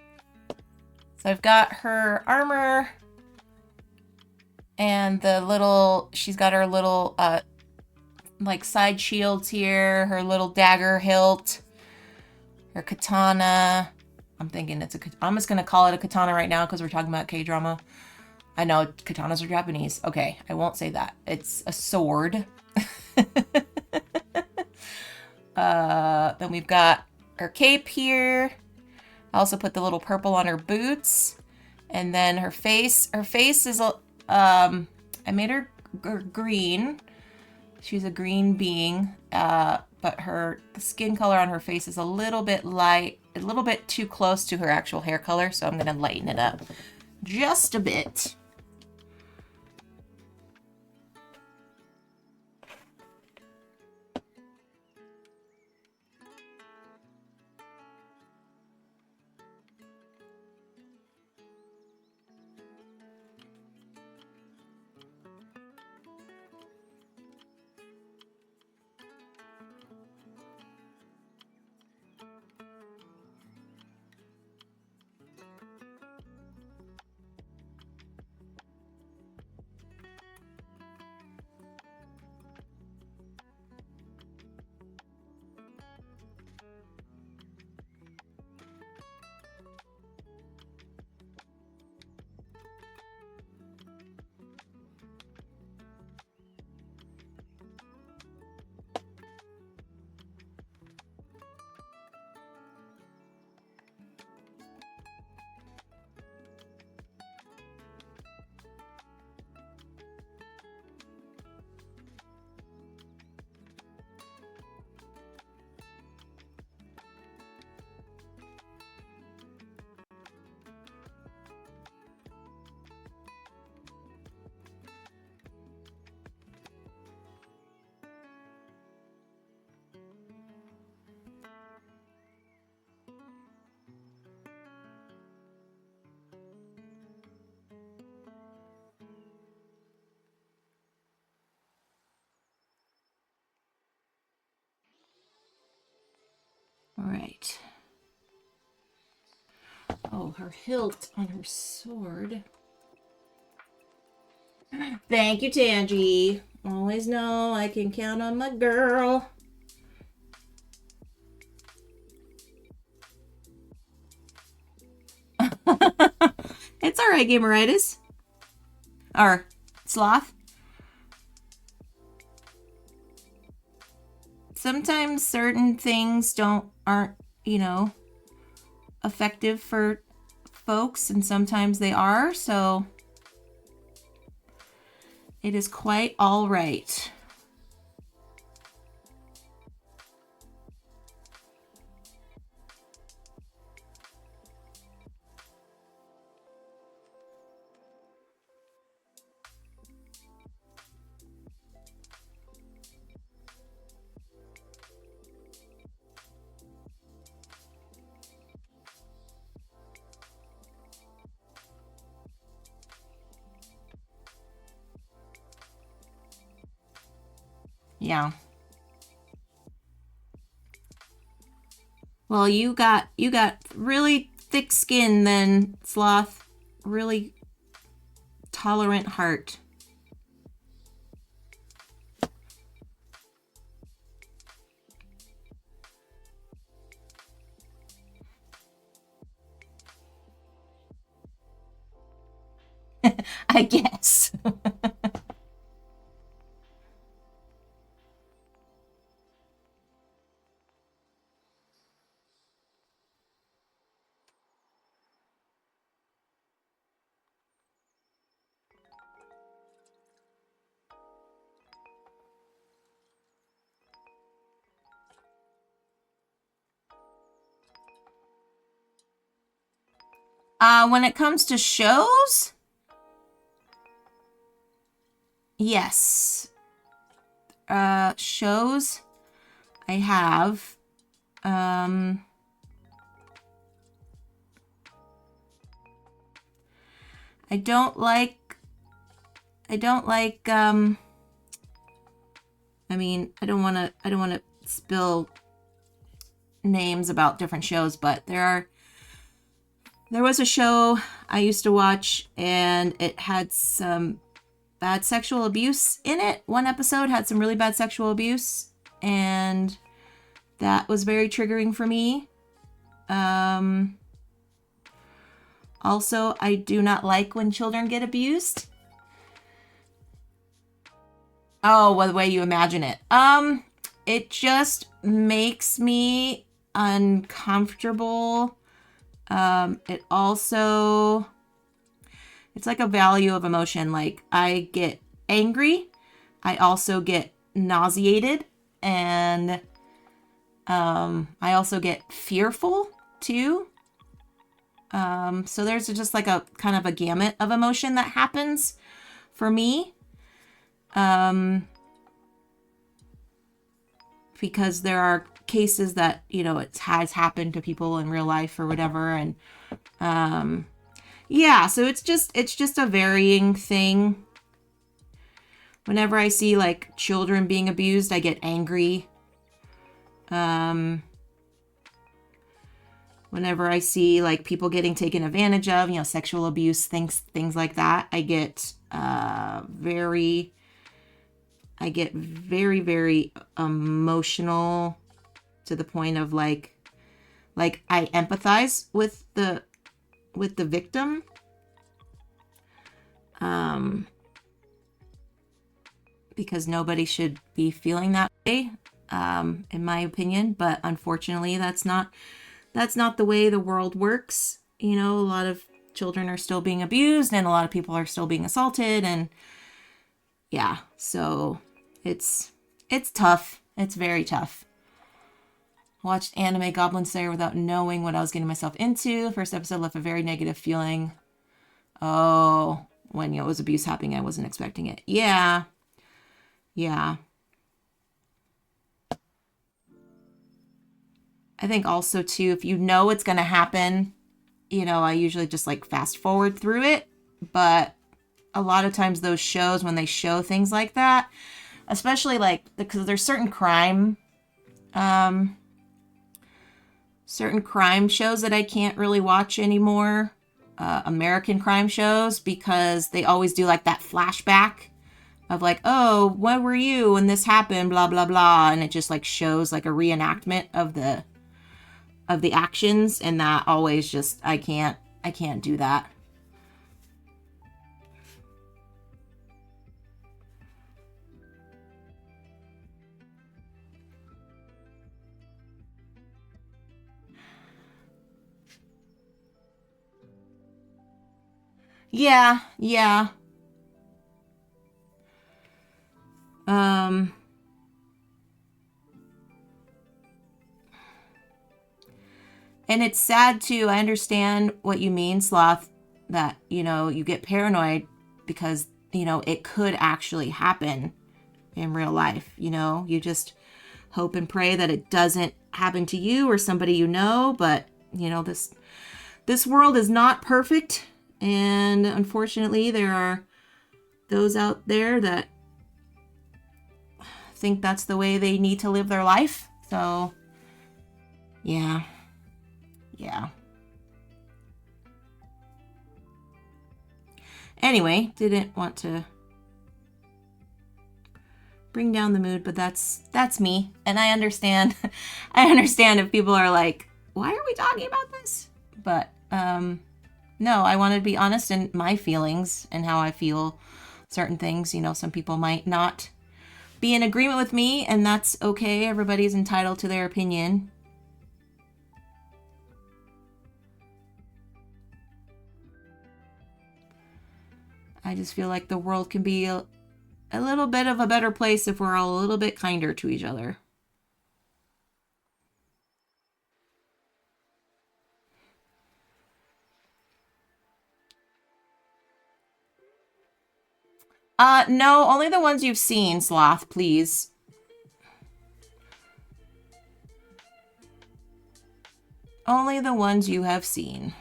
So I've got her armor and the little, she's got her little like side shields here, her little dagger hilt, her katana. I'm thinking it's a, I'm just gonna call it a katana right now because we're talking about K-drama. I know katanas are Japanese. Okay, I won't say that. It's a sword. Then we've got her cape here. I also put the little purple on her boots. And then her face. Her face is, I made her green. She's a green being. But the skin color on her face is a little bit light, a little bit too close to her actual hair color. So I'm going to lighten it up just a bit. All right. Oh, her hilt on her sword. Thank you, Tangy. Always know I can count on my girl. It's all right, Gameritis. Or Sloth. Sometimes certain things aren't, you know, effective for folks, and sometimes they are, so it is quite all right. Yeah. Well, you got really thick skin then, Sloth. Really tolerant heart. I guess. When it comes to shows, yes. Shows I have. I don't like, I mean, I don't want to spill names about different shows, but there was a show I used to watch, and it had some bad sexual abuse in it. One episode had some really bad sexual abuse, and that was very triggering for me. Also, I do not like when children get abused. Oh, well, the way you imagine it. It just makes me uncomfortable. It also, it's like a value of emotion. Like, I get angry. I also get nauseated, and I also get fearful too. So there's just like a kind of a gamut of emotion that happens for me. Because there are cases that, it has happened to people in real life or whatever. And yeah, so it's just a varying thing. Whenever I see like children being abused, I get angry. Whenever I see like people getting taken advantage of, sexual abuse, things like that, I get very, very emotional, to the point of like I empathize with the victim. Because nobody should be feeling that way, in my opinion. But unfortunately, that's not the way the world works. A lot of children are still being abused, and a lot of people are still being assaulted, and yeah, so it's tough. It's very tough. Watched anime Goblin Slayer without knowing what I was getting myself into. First episode left a very negative feeling. Oh, when it was abuse happening, I wasn't expecting it. Yeah. I think also too, if you know it's gonna happen, I usually just like fast forward through it. But a lot of times those shows, when they show things like that, especially like because there's certain crime shows that I can't really watch anymore. American crime shows, because they always do like that flashback of like, oh, where were you when this happened, blah blah blah, and it just like shows like a reenactment of the actions, and that always just I can't do that. Yeah. Um and it's sad too. I understand what you mean, Sloth, that you get paranoid because it could actually happen in real life. You just hope and pray that it doesn't happen to you or somebody but this world is not perfect, and unfortunately there are those out there that think that's the way they need to live their life. So yeah. Anyway, didn't want to bring down the mood, but that's me, and I understand. I understand if people are like, why are we talking about this? But no, I wanted to be honest in my feelings and how I feel certain things. Some people might not be in agreement with me, and that's okay. Everybody's entitled to their opinion. I just feel like the world can be a little bit of a better place if we're all a little bit kinder to each other. No, only the ones you've seen, Sloth, please. Only the ones you have seen.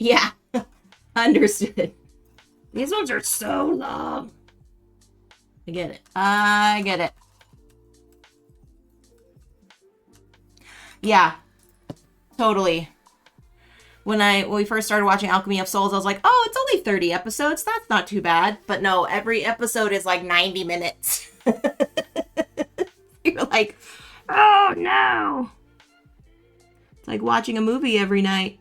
Yeah. Understood. These ones are so long. I get it. I get it. Yeah, totally. When we first started watching Alchemy of Souls, I was like, oh, it's only 30 episodes. That's not too bad. But no, every episode is like 90 minutes. You're like, oh no. It's like watching a movie every night.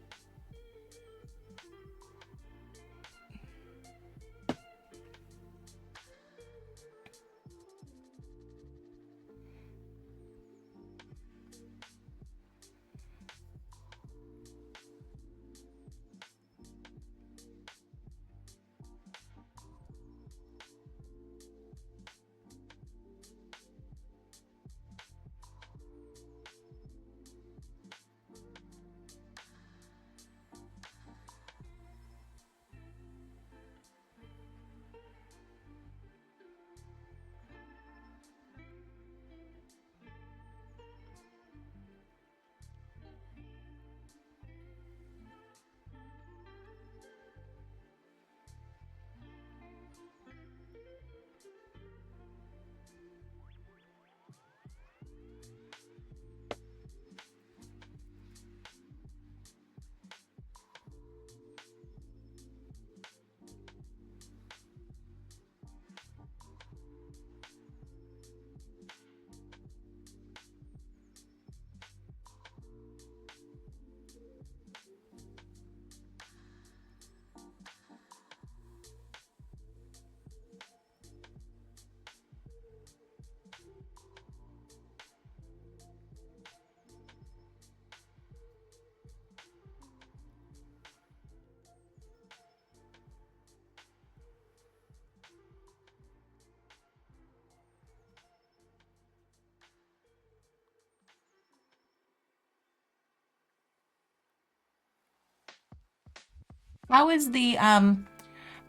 How is the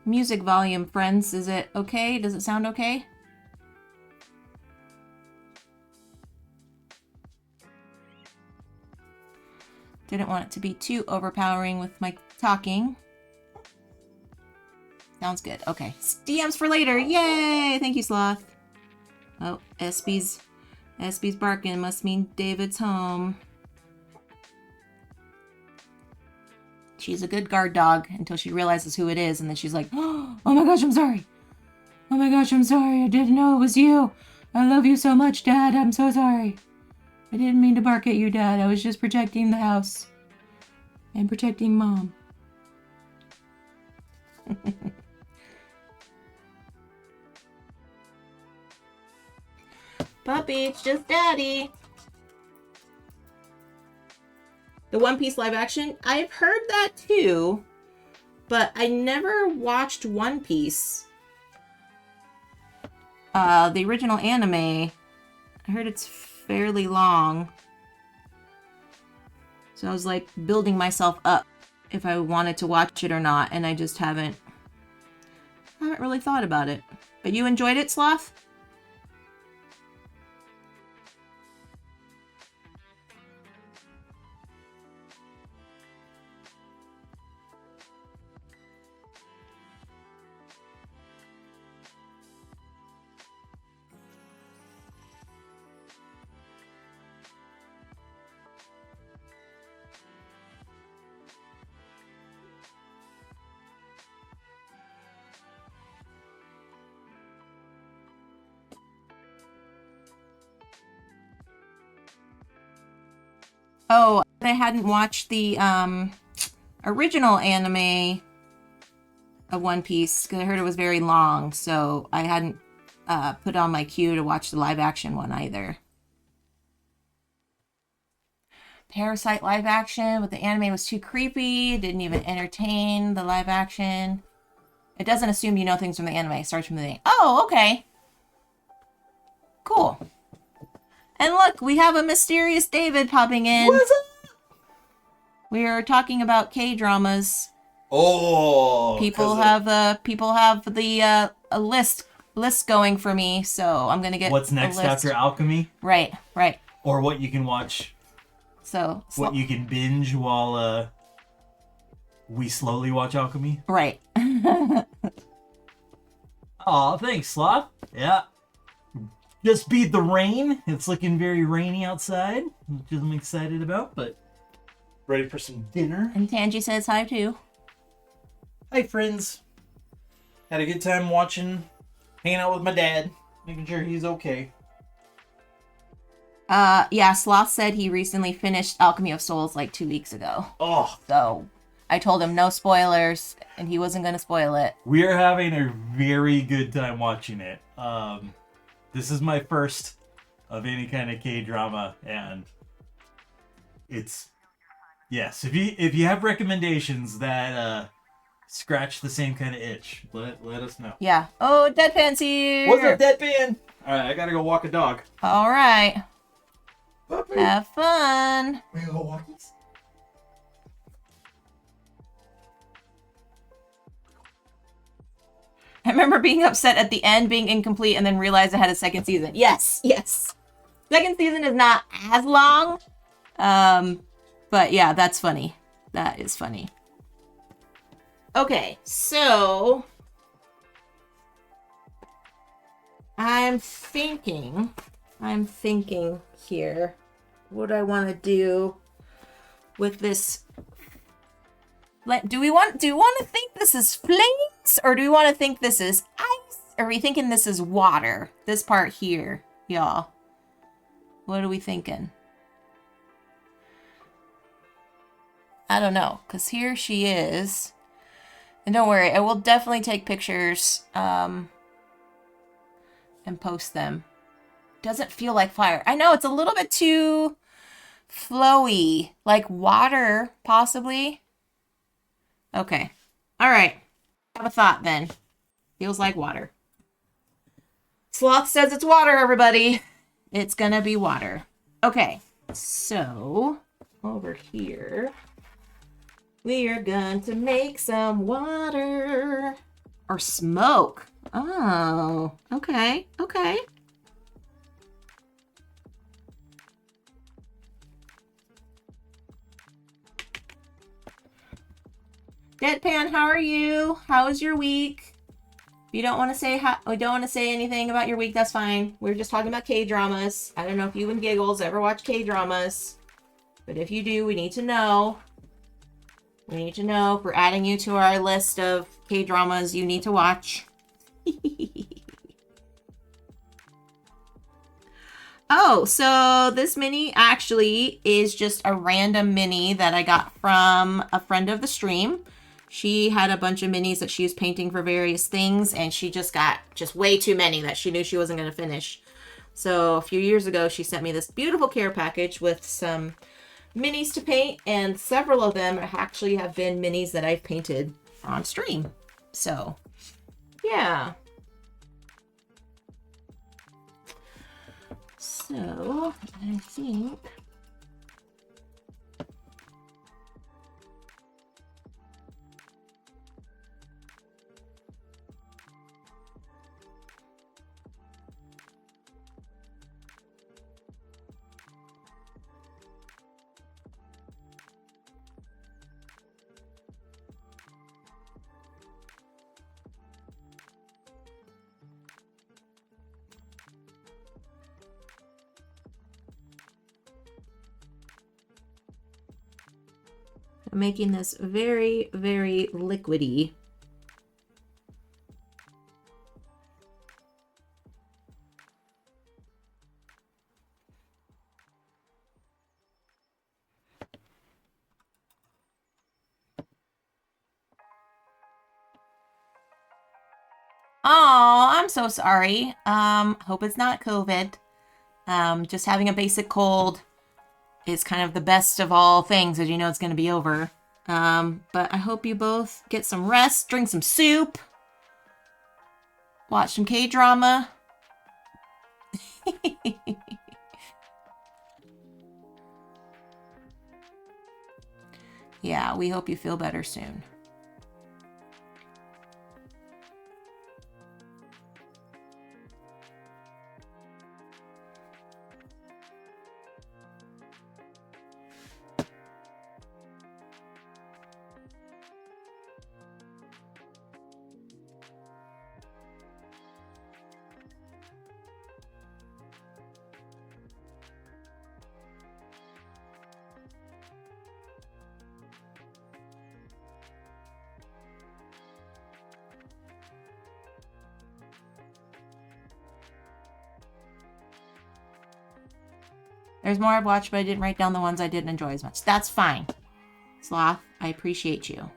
music volume, friends? Is it okay? Does it sound okay? Didn't want it to be too overpowering with my talking. Sounds good. Okay. DMs for later. Yay! Thank you, Sloth. Oh, Espy's barking. Must mean David's home. She's a good guard dog until she realizes who it is, and then she's like, oh my gosh, I'm sorry. Oh my gosh, I'm sorry. I didn't know it was you. I love you so much, Dad. I'm so sorry. I didn't mean to bark at you, Dad. I was just protecting the house. And protecting Mom. Puppy, it's just Daddy. The One Piece live action? I've heard that too, but I never watched One Piece. The original anime, I heard it's fairly long. So I was like building myself up if I wanted to watch it or not, and I just haven't really thought about it. But you enjoyed it, Sloth? Oh, I hadn't watched the original anime of One Piece because I heard it was very long, so I hadn't put on my queue to watch the live action one either. Parasite live action, but the anime was too creepy, didn't even entertain the live action. It doesn't assume you know things from the anime, it starts from the thing. Oh, okay. Cool. And look, we have a mysterious David popping in. What's up? We are talking about K-dramas. Oh, people have the a list going for me, so I'm gonna get what's next after Alchemy, right, or what you can watch, so what you can binge while we slowly watch alchemy. Right. Aw, thanks, Sloth. Yeah. Just beat the rain. It's looking very rainy outside, which I'm excited about, but ready for some dinner. And Tangy says hi too. Hi, friends. Had a good time hanging out with my dad, making sure he's okay. Yeah, Sloth said he recently finished Alchemy of Souls like 2 weeks ago. Oh, So I told him no spoilers, and he wasn't going to spoil it. we are having a very good time watching it. This is my first of any kind of K-drama, and it's yes. If you have recommendations that scratch the same kind of itch, let us know. Yeah. Oh, Deadpan's here. What's up, Deadpan? All right, I gotta go walk a dog. All right. Puppy. Have fun. We go walkies. I remember being upset at the end being incomplete and then realized I had a second season. Yes, yes. Second season is not as long. But yeah, that's funny. That is funny. Okay, so I'm thinking here what I want to do with this. Do we want to think this is flames, or do we want to think this is ice? Or are we thinking this is water? This part here, y'all. What are we thinking? I don't know, because here she is. And don't worry, I will definitely take pictures and post them. Doesn't feel like fire. I know, it's a little bit too flowy. Like water, possibly. Okay. All right. Have a thought then. Feels like water. Sloth says it's water, everybody. It's gonna be water. Okay. So, over here, we are going to make some water. Or smoke. Oh, okay. Okay. Deadpan, how are you? How was your week? If you don't want to say anything about your week, that's fine. We're just talking about K-dramas. I don't know if you and Giggles ever watch K-dramas, but if you do, we need to know. We need to know if we're adding you to our list of K-dramas you need to watch. Oh, so this mini actually is just a random mini that I got from a friend of the stream. She had a bunch of minis that she was painting for various things, and she just got way too many that she knew she wasn't going to finish. So a few years ago, she sent me this beautiful care package with some minis to paint, and several of them actually have been minis that I've painted on stream. So, yeah. So, I think... I'm making this very, very liquidy. Oh, I'm so sorry. Hope it's not COVID. Just having a basic cold is kind of the best of all things, as you know it's going to be over. But I hope you both get some rest, drink some soup, watch some K-drama. Yeah, we hope you feel better soon. There's more I've watched, but I didn't write down the ones I didn't enjoy as much. That's fine. Sloth, I appreciate you.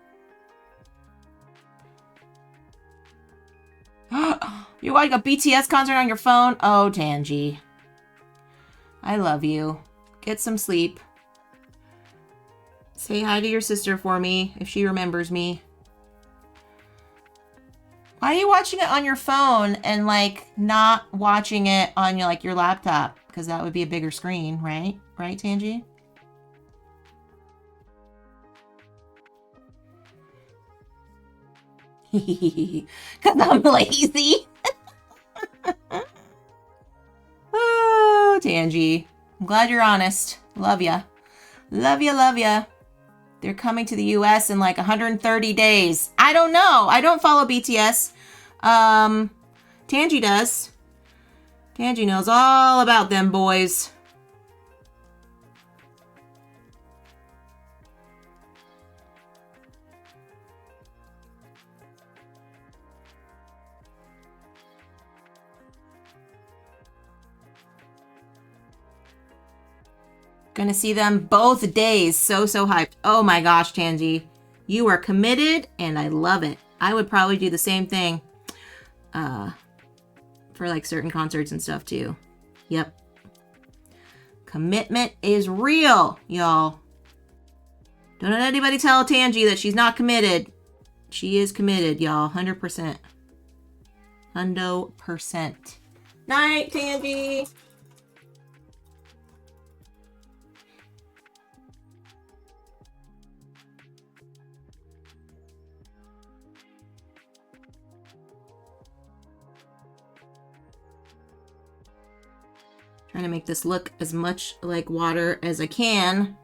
You're watching a BTS concert on your phone? Oh, Tangy. I love you. Get some sleep. Say hi to your sister for me, if she remembers me. Why are you watching it on your phone and, like, not watching it on your, like, your laptop? Because that would be a bigger screen, right? Right, Tangy? Because I'm lazy. Oh, Tangy. I'm glad you're honest. Love ya. Love ya, love ya. They're coming to the US in like 130 days. I don't know. I don't follow BTS. Tangy does. Tangy knows all about them boys. Gonna see them both days. So hyped. Oh my gosh, Tangy. You are committed and I love it. I would probably do the same thing for like certain concerts and stuff too. Yep. Commitment is real, y'all. Don't let anybody tell Tangy that she's not committed. She is committed, y'all. 100%. 100%. Night, Tangy. Trying to make this look as much like water as I can.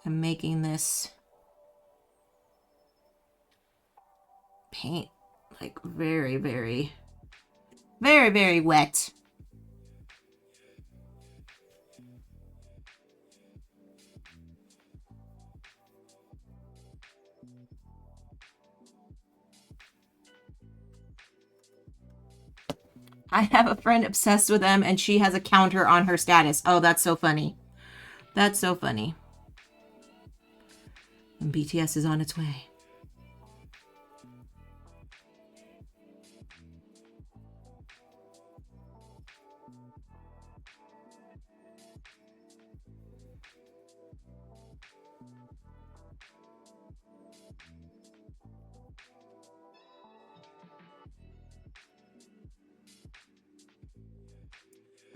I'm making this paint like very wet. I have a friend obsessed with them and she has a counter on her status. Oh, that's so funny. That's so funny. And BTS is on its way.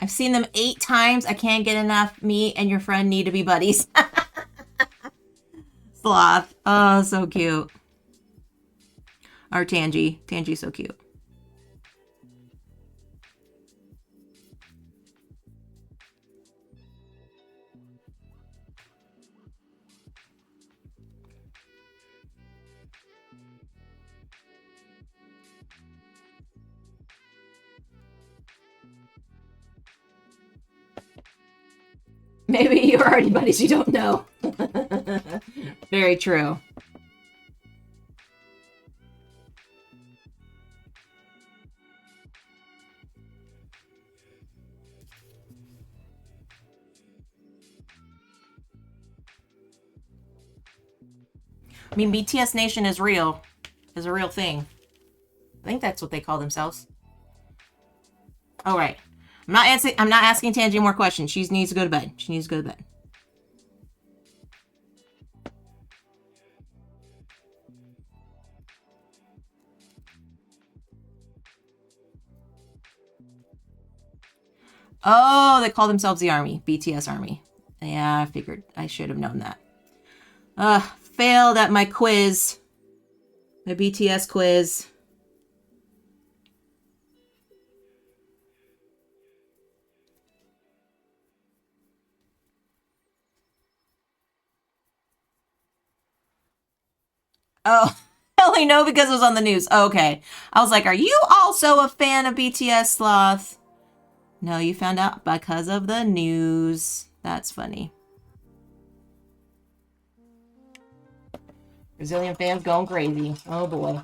I've seen them 8 times. I can't get enough. Me and your friend need to be buddies. Sloth. Oh, so cute. Our Tangy. Tangy's so cute. Maybe you're already buddies you don't know. Very true. I mean, BTS Nation is real. Is a real thing. I think that's what they call themselves. All right. I'm not asking Tangy more questions. She needs to go to bed. She needs to go to bed. Oh, they call themselves the Army. BTS Army. Yeah, I figured I should have known that. Failed at my quiz. My BTS quiz. Oh, I only know because it was on the news. Okay. I was like, are you also a fan of BTS, Sloth? No, you found out because of the news. That's funny. Brazilian fans going crazy. Oh boy.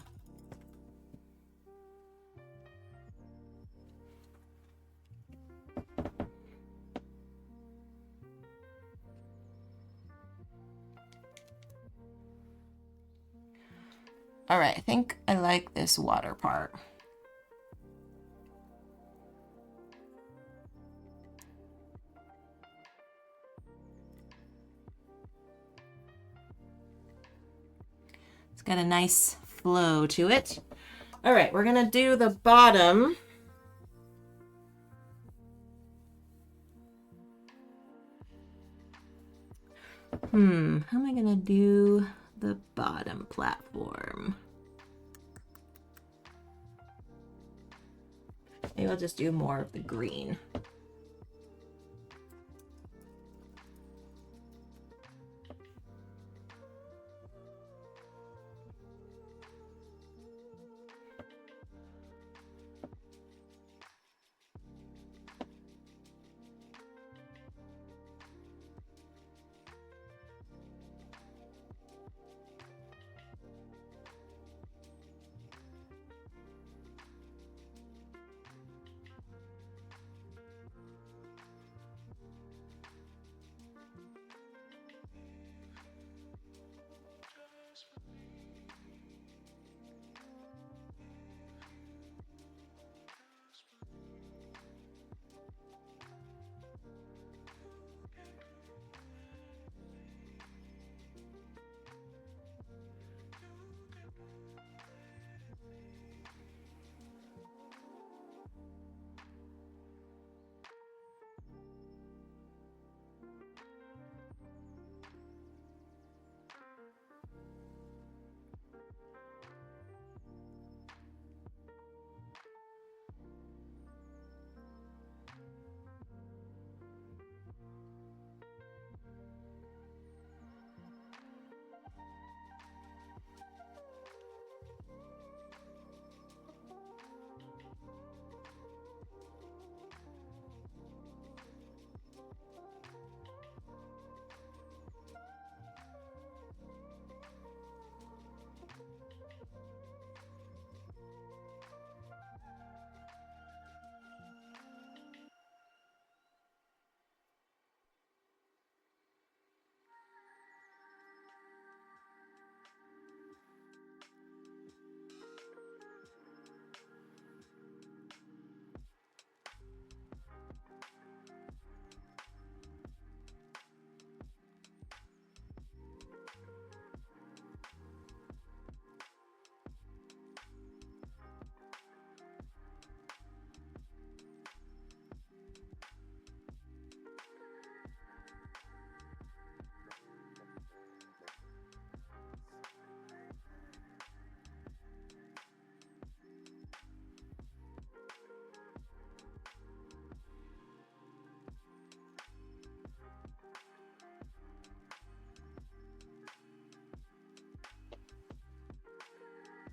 All right, I think I like this water part. It's got a nice flow to it. All right, we're gonna do the bottom. How am I gonna do the bottom platform? Maybe I'll just do more of the green.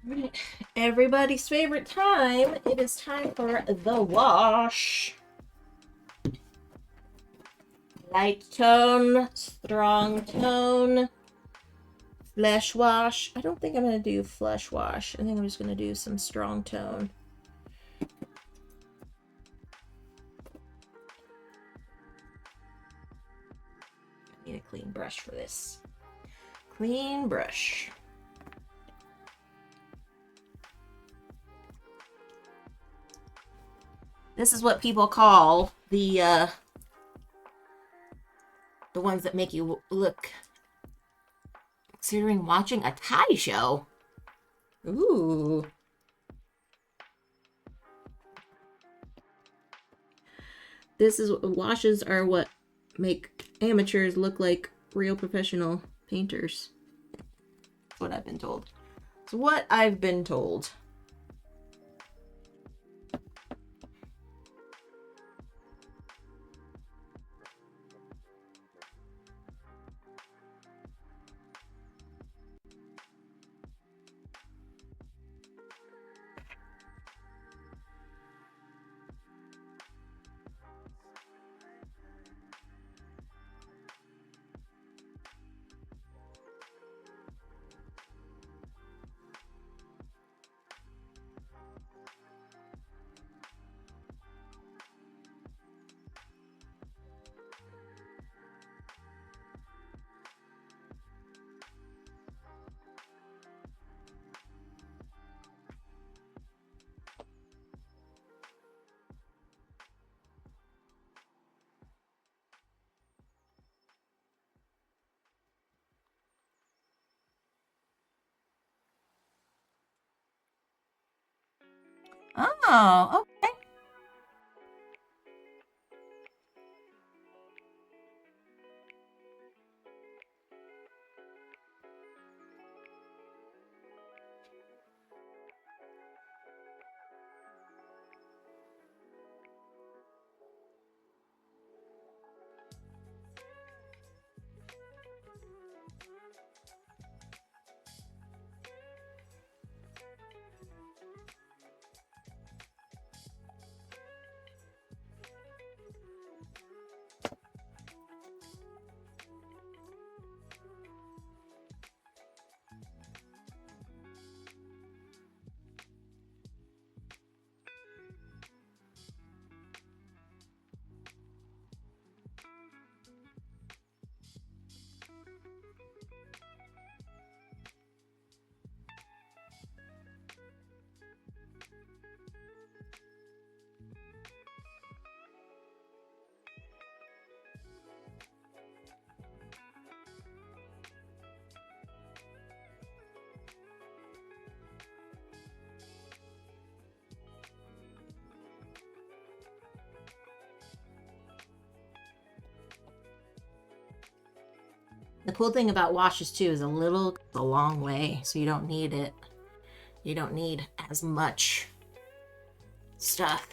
Right. Everybody's favorite time. It is time for the wash. Light tone, strong tone, flesh wash. I don't think I'm going to do flesh wash. I think I'm just going to do some strong tone. I need a clean brush for this. Clean brush. This is what people call the ones that make you look considering watching a Thai show. Ooh. This is washes are what make amateurs look like real professional painters. That's what I've been told. It's what I've been told. Oh, okay. The cool thing about washes too is a little goes a long way, so you don't need it. You don't need as much stuff.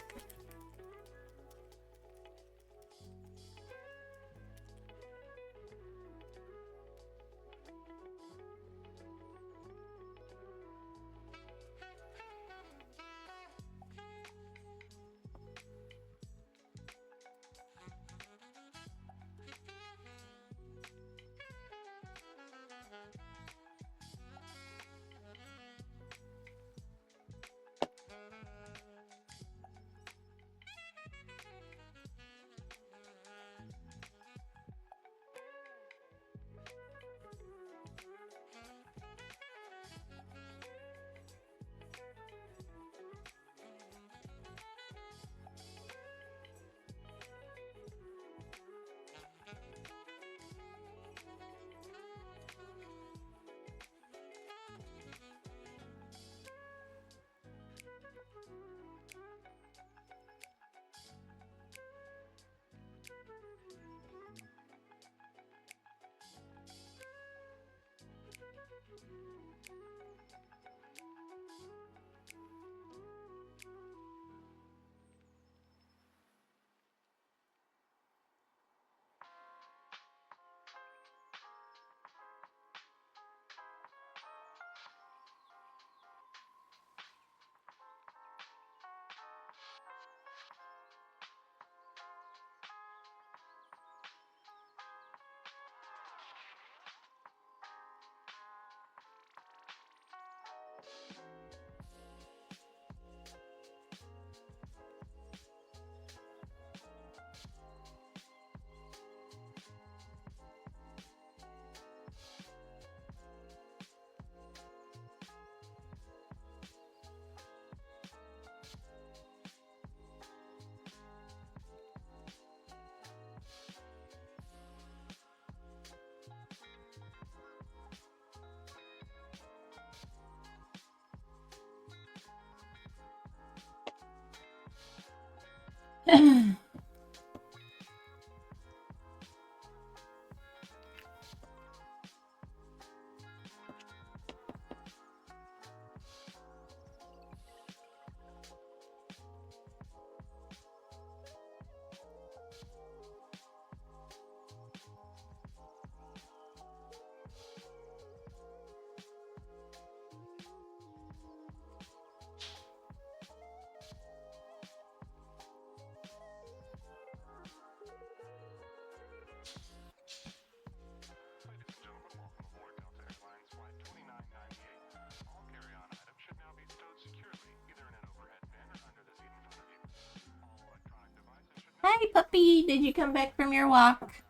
Hi, puppy. Did you come back from your walk?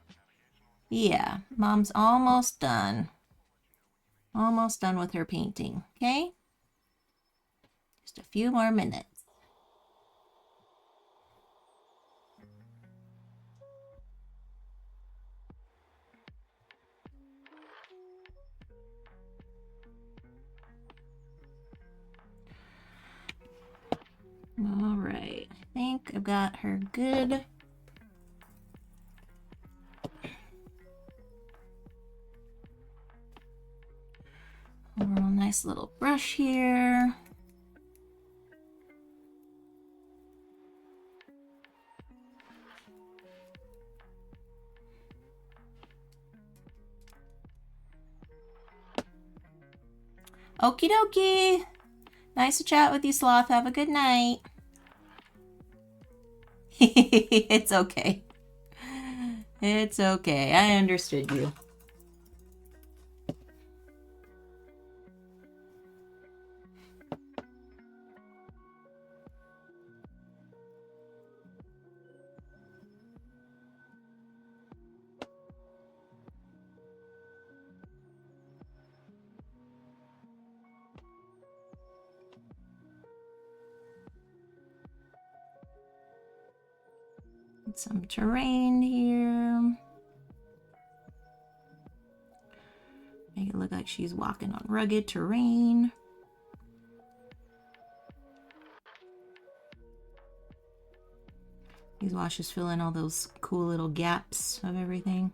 Yeah, Mom's almost done. Almost done with her painting, okay? Just a few more minutes. got her good. A real nice little brush here. Okie dokie. Nice to chat with you, Sloth. Have a good night. It's okay. It's okay. I understood you. Some terrain here. Make it look like she's walking on rugged terrain. These washes fill in all those cool little gaps of everything.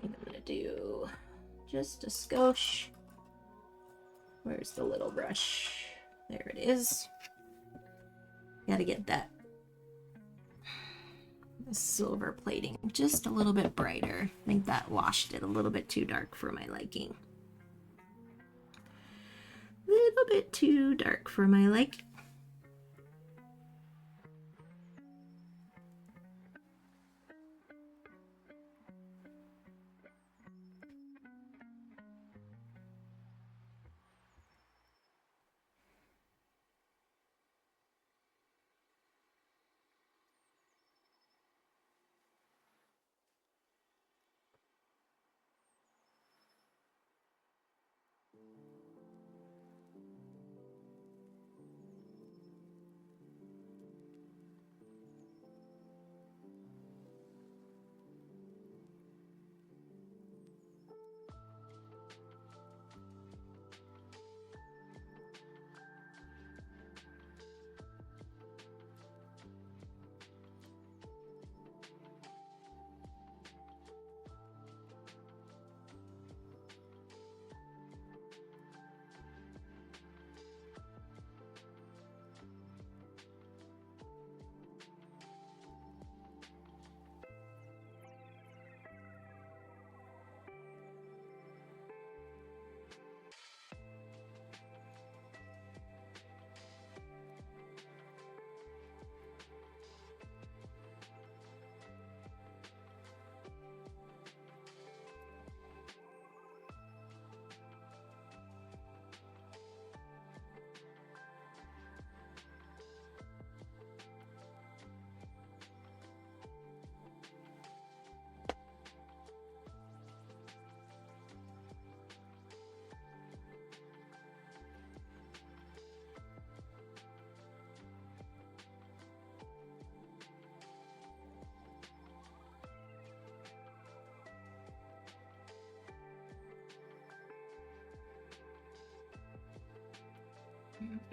I'm gonna do just a skosh. Where's the little brush? There it is. Gotta get that silver plating just a little bit brighter. I think that washed it a little bit too dark for my liking. A little bit too dark for my liking.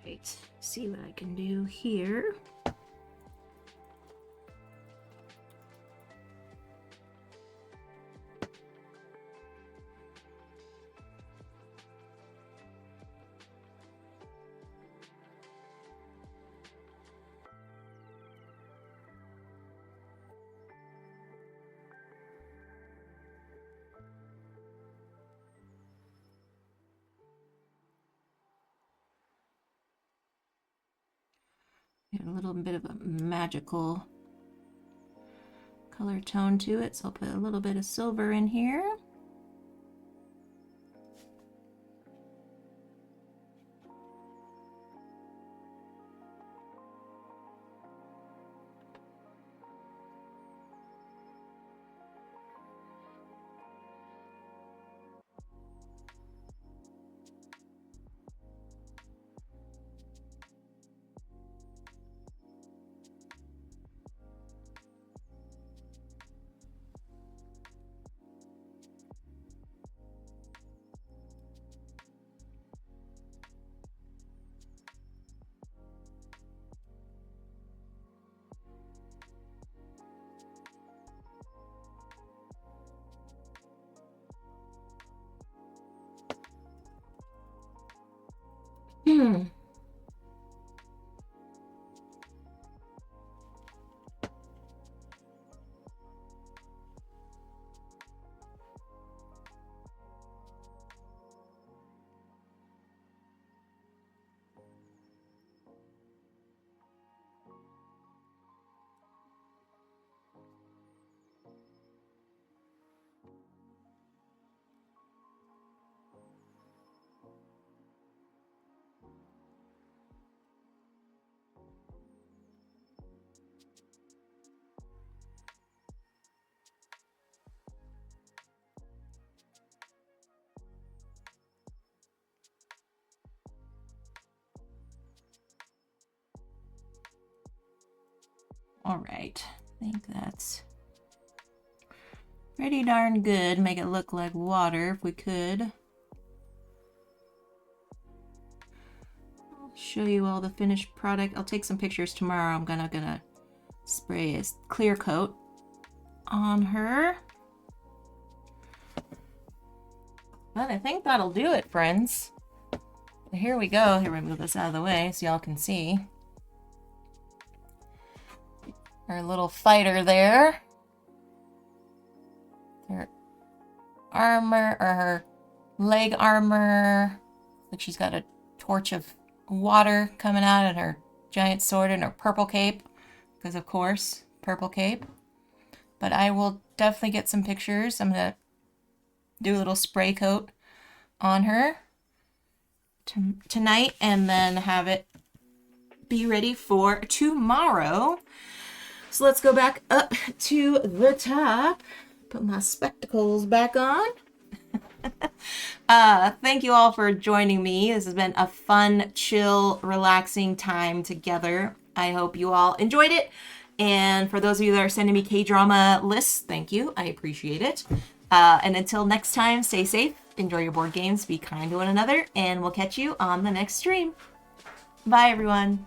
Right, see what I can do here. Get a little bit of a magical color tone to it, so I'll put a little bit of silver in here. All right, I think that's pretty darn good. Make it look like water if we could. I'll show you all the finished product. I'll take some pictures tomorrow. I'm gonna spray a clear coat on her. But I think that'll do it, friends. Here we go. Here, we move this out of the way so y'all can see. Our little fighter there. Her armor, or her leg armor. Like she's got a torch of water coming out, and her giant sword and her purple cape. Because of course, purple cape. But I will definitely get some pictures. I'm gonna do a little spray coat on her tonight, and then have it be ready for tomorrow. So let's go back up to the top. Put my spectacles back on. Thank you all for joining me. This has been a fun, chill, relaxing time together. I hope you all enjoyed it. And for those of you that are sending me K-drama lists, thank you. I appreciate it. And until next time, stay safe, enjoy your board games, be kind to one another, and we'll catch you on the next stream. Bye, everyone.